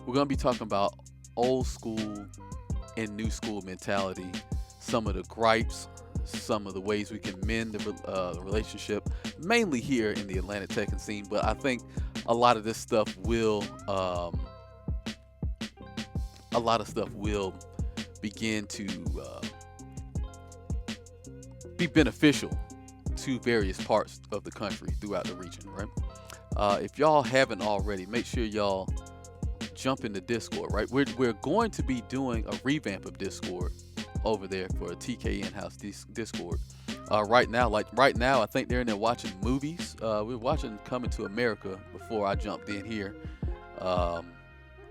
going to be talking about old school and new school mentality, some of the gripes, some of the ways we can mend the relationship, mainly here in the Atlanta tech and scene. But I think a lot of this stuff will, begin to be beneficial to various parts of the country throughout the region, right? If y'all haven't already, make sure y'all jump into Discord, right? We're going to be doing a revamp of Discord over there for a TK in-house Discord. Right now, I think they're in there watching movies. We're watching Coming to America before I jumped in here. I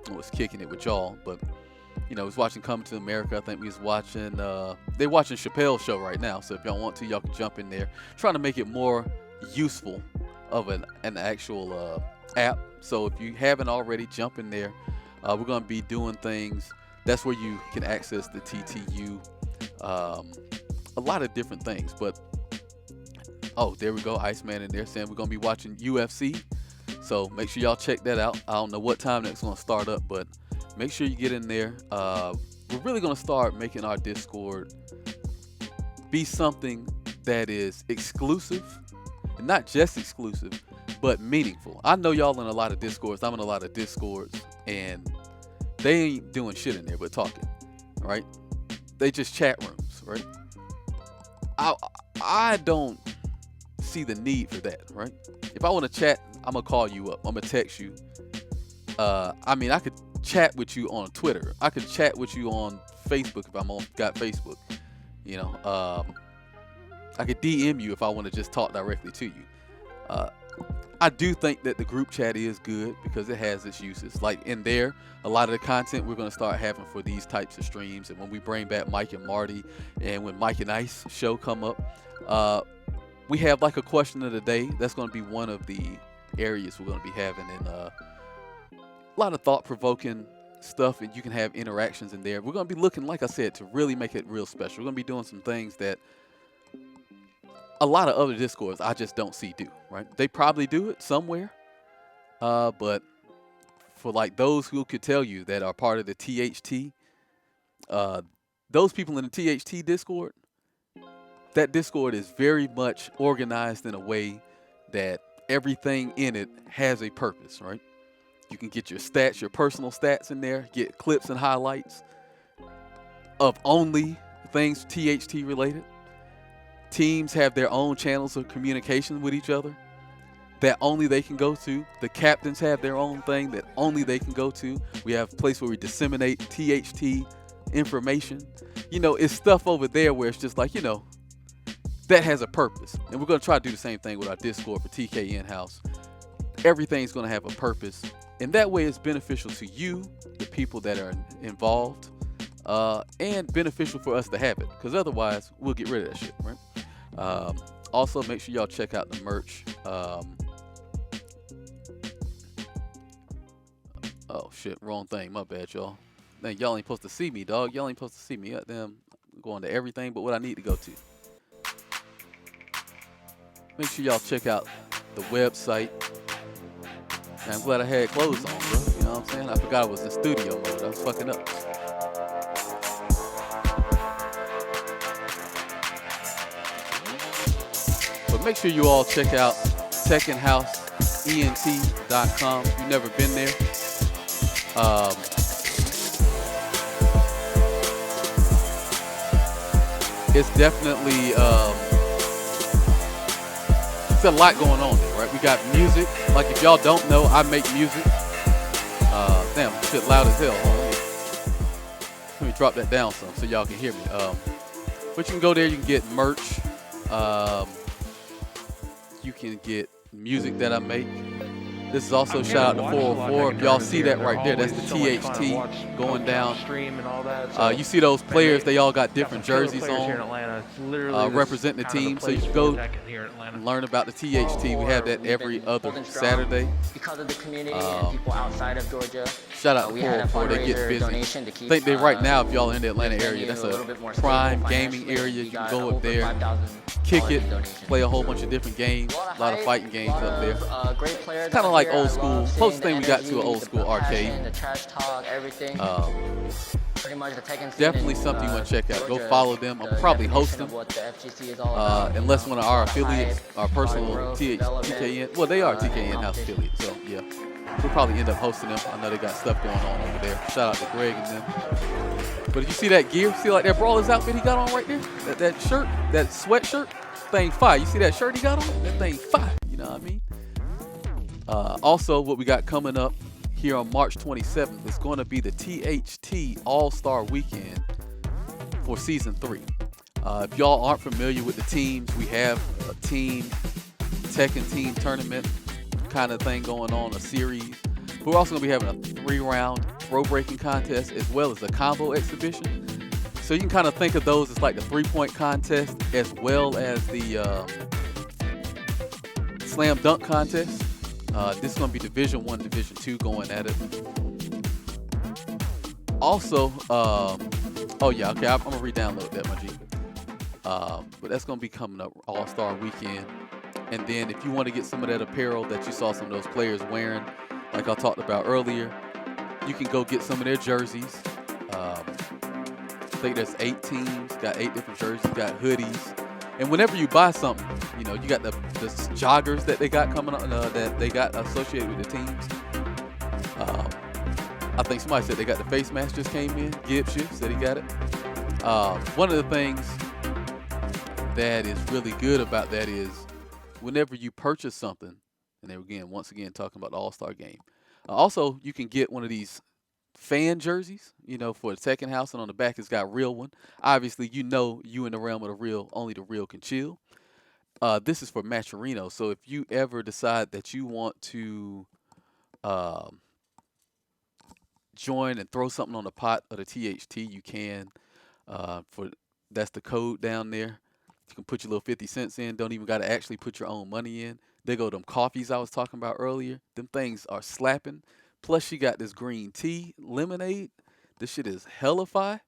was kicking it with y'all, but you know, I was watching Coming to America. I think we was watching, they're watching Chappelle's show right now. So if y'all want to, y'all can jump in there. Trying to make it more useful of an actual app. So if you haven't already, jump in there. We're going to be doing things. That's where you can access the TTU. A lot of different things. But, oh, there we go. Iceman in there saying we're going to be watching UFC. So make sure y'all check that out. I don't know what time that's going to start up, but make sure you get in there. We're really going to start making our Discord be something that is exclusive, and not just exclusive, but meaningful. I know y'all in a lot of Discords. I'm in a lot of Discords, and they ain't doing shit in there but talking, right? They just chat rooms, right? I don't see the need for that, right? If I want to chat, I'm going to call you up. I'm going to text you. I mean, I could chat with you on Twitter. I could chat with you on Facebook if I'm got Facebook. You know, I could DM you if I want to just talk directly to you. I do think that the group chat is good because it has its uses. Like in there, a lot of the content we're going to start having for these types of streams. And when we bring back Mike and Marty, and when Mike and Ice show come up, we have like a question of the day. That's going to be one of the areas we're going to be having, and a lot of thought-provoking stuff, and you can have interactions in there. We're going to be looking, like I said, to really make it real special. We're going to be doing some things that a lot of other Discords I just don't see do, right? They probably do it somewhere, but for like those who could tell you that are part of the THT, those people in the THT Discord, that Discord is very much organized in a way that everything in it has a purpose, right? You can get your stats, your personal stats in there, get clips and highlights of only things THT related. Teams have their own channels of communication with each other that only they can go to. The captains have their own thing that only they can go to. We have a place where we disseminate THT information. You know, it's stuff over there where it's just like, you know, that has a purpose. And we're going to try to do the same thing with our Discord for TK In-House. Everything's going to have a purpose. And that way it's beneficial to you, the people that are involved, and beneficial for us to have it. Because otherwise, we'll get rid of that shit, right? Also, make sure y'all check out the merch. Oh shit, wrong thing. My bad, y'all. Man, y'all ain't supposed to see me, dog. Y'all ain't supposed to see me. Goddamn, I'm going to everything but what I need to go to. Make sure y'all check out the website. Man, I'm glad I had clothes on, bro. You know what I'm saying? I forgot I was in studio mode. I was fucking up. But make sure you all check out TekkenHouseENT.com if you've never been there. It's definitely it's a lot going on there, right? We got music. Like if y'all don't know, I make music. Damn, shit loud as hell. Hold on, let me drop that down some so y'all can hear me. But you can go there, you can get merch. You can get music that I make. This is also shout out to 404. If y'all see that right there, that's the THT going down. You see those players, they all got different jerseys on, representing the team. So you can go and learn about the THT. We have that every other Saturday. Because of the community and people outside of Georgia. Shout out to 404, they get busy. I think they right now, if y'all in the Atlanta area, that's a prime gaming area. You can go up there, kick it, play a whole bunch of different games, a lot of fighting games up there. It's kind of like old school, closest thing we got to an old school arcade. The trash talk, everything. Pretty much the Tekken Definitely something you want to check out. Go follow them. I'm probably hosting, unless one of our affiliates, our personal TKN. Well, they are TKN House affiliates, so yeah. We'll probably end up hosting them. I know they got stuff going on over there. Shout out to Greg and them. But if you see that gear, see like that Brawler's outfit he got on right there? That shirt, that sweatshirt, thing fire. You see that shirt he got on? That thing fire. You know what I mean? Also, what we got coming up here on March 27th is going to be the THT All-Star Weekend for Season 3. If y'all aren't familiar with the teams, we have a Tekken team tournament kind of thing going on, a series. We're also going to be having a 3-round throw breaking contest as well as a combo exhibition. So you can kind of think of those as like the 3-point contest as well as the slam dunk contest. This is going to be Division 1, Division 2 going at it. Also, oh yeah, okay, I'm going to re-download that, my G. But that's going to be coming up All-Star Weekend. And then if you want to get some of that apparel that you saw some of those players wearing, like I talked about earlier, you can go get some of their jerseys. I think there's 8 teams, got 8 different jerseys, got hoodies. And whenever you buy something, you know, you got the joggers that they got coming on, that they got associated with the teams. I think somebody said they got the face mask just came in. Gibbs said he got it. One of the things that is really good about that is whenever you purchase something, and then again, once again, talking about the All-Star game. Also, you can get one of these fan jerseys, you know, for the Tekken House, and on the back it's got real one. Obviously, you know, you in the realm of the real, only the real can chill. This is for Matcherino, so if you ever decide that you want to join and throw something on the pot of the THT, you can. That's the code down there. You can put your little 50 cents in. Don't even got to actually put your own money in. There go them coffees I was talking about earlier. Them things are slapping. Plus, you got this green tea lemonade. This shit is hella fire.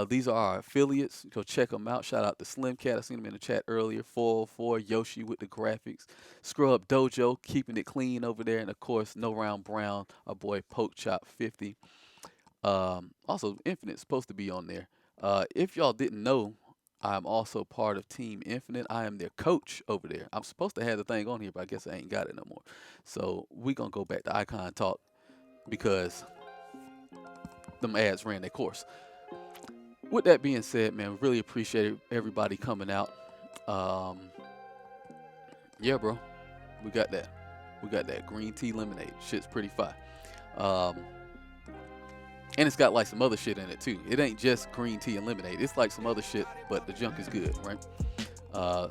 These are our affiliates. Go check them out. Shout out to Slim Cat. I seen him in the chat earlier. 404 Yoshi with the graphics. Scrub Dojo, keeping it clean over there. And, of course, No Round Brown, our boy Poke Chop 50. Also, Infinite's supposed to be on there. If y'all didn't know, I'm also part of Team Infinite. I am their coach over there. I'm supposed to have the thing on here, but I guess I ain't got it no more. So we going to go back to Icon Talk because them ads ran their course. With that being said, man, really appreciate everybody coming out. Yeah, bro. We got that. We got that green tea lemonade. Shit's pretty fire. And it's got like some other shit in it too. It ain't just green tea and lemonade. It's like some other shit, but the junk is good, right?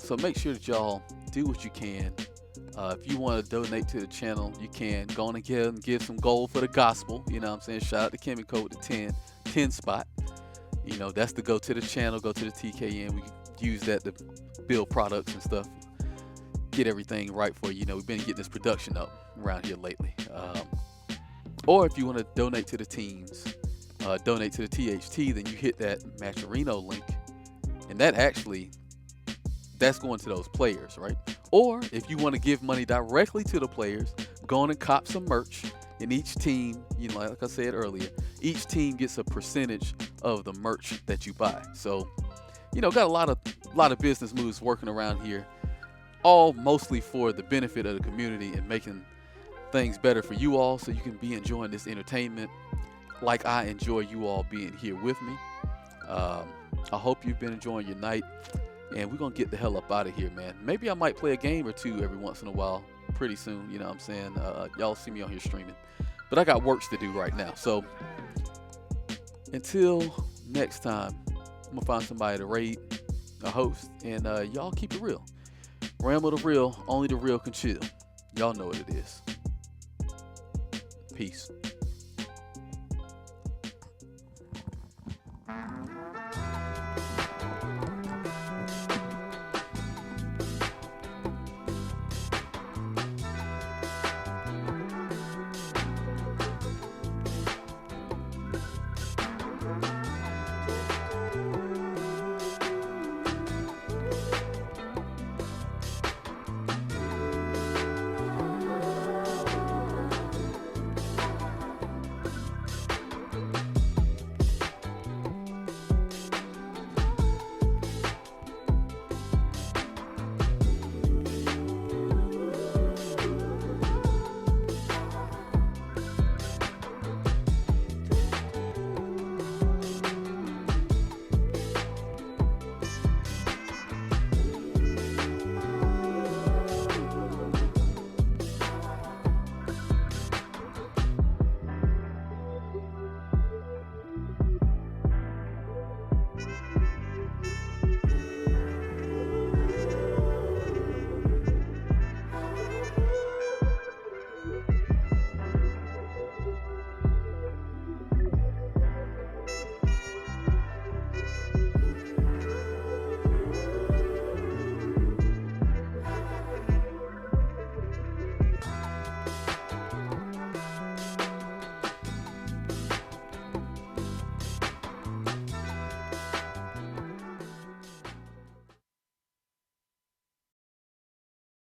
So make sure that y'all do what you can. If you want to donate to the channel, you can. Go on ahead and give some gold for the gospel. You know what I'm saying? Shout out to Kimiko with the 10 spot. You know, that's the go to the channel, go to the TKN. use that to build products and stuff, get everything right for you. You know, we've been getting this production up around here lately. Or if you want to donate to the teams, donate to the THT, then you hit that Matcherino link, and that's going to those players, right? Or if you want to give money directly to the players, go on and cop some merch. And each team, you know, like I said earlier, each team gets a percentage of the merch that you buy. So, you know, got a lot of business moves working around here, all mostly for the benefit of the community and making things better for you all, so you can be enjoying this entertainment like I enjoy you all being here with me. I hope you've been enjoying your night, and we're gonna get the hell up out of here, man. Maybe I might play a game or two every once in a while pretty soon, you know what I'm saying? Y'all see me on here streaming, but I got works to do right now. So until next time, I'm gonna find somebody to raid, a host, and y'all keep it real. Ramble the real, only the real can chill. Y'all know what it is. Peace.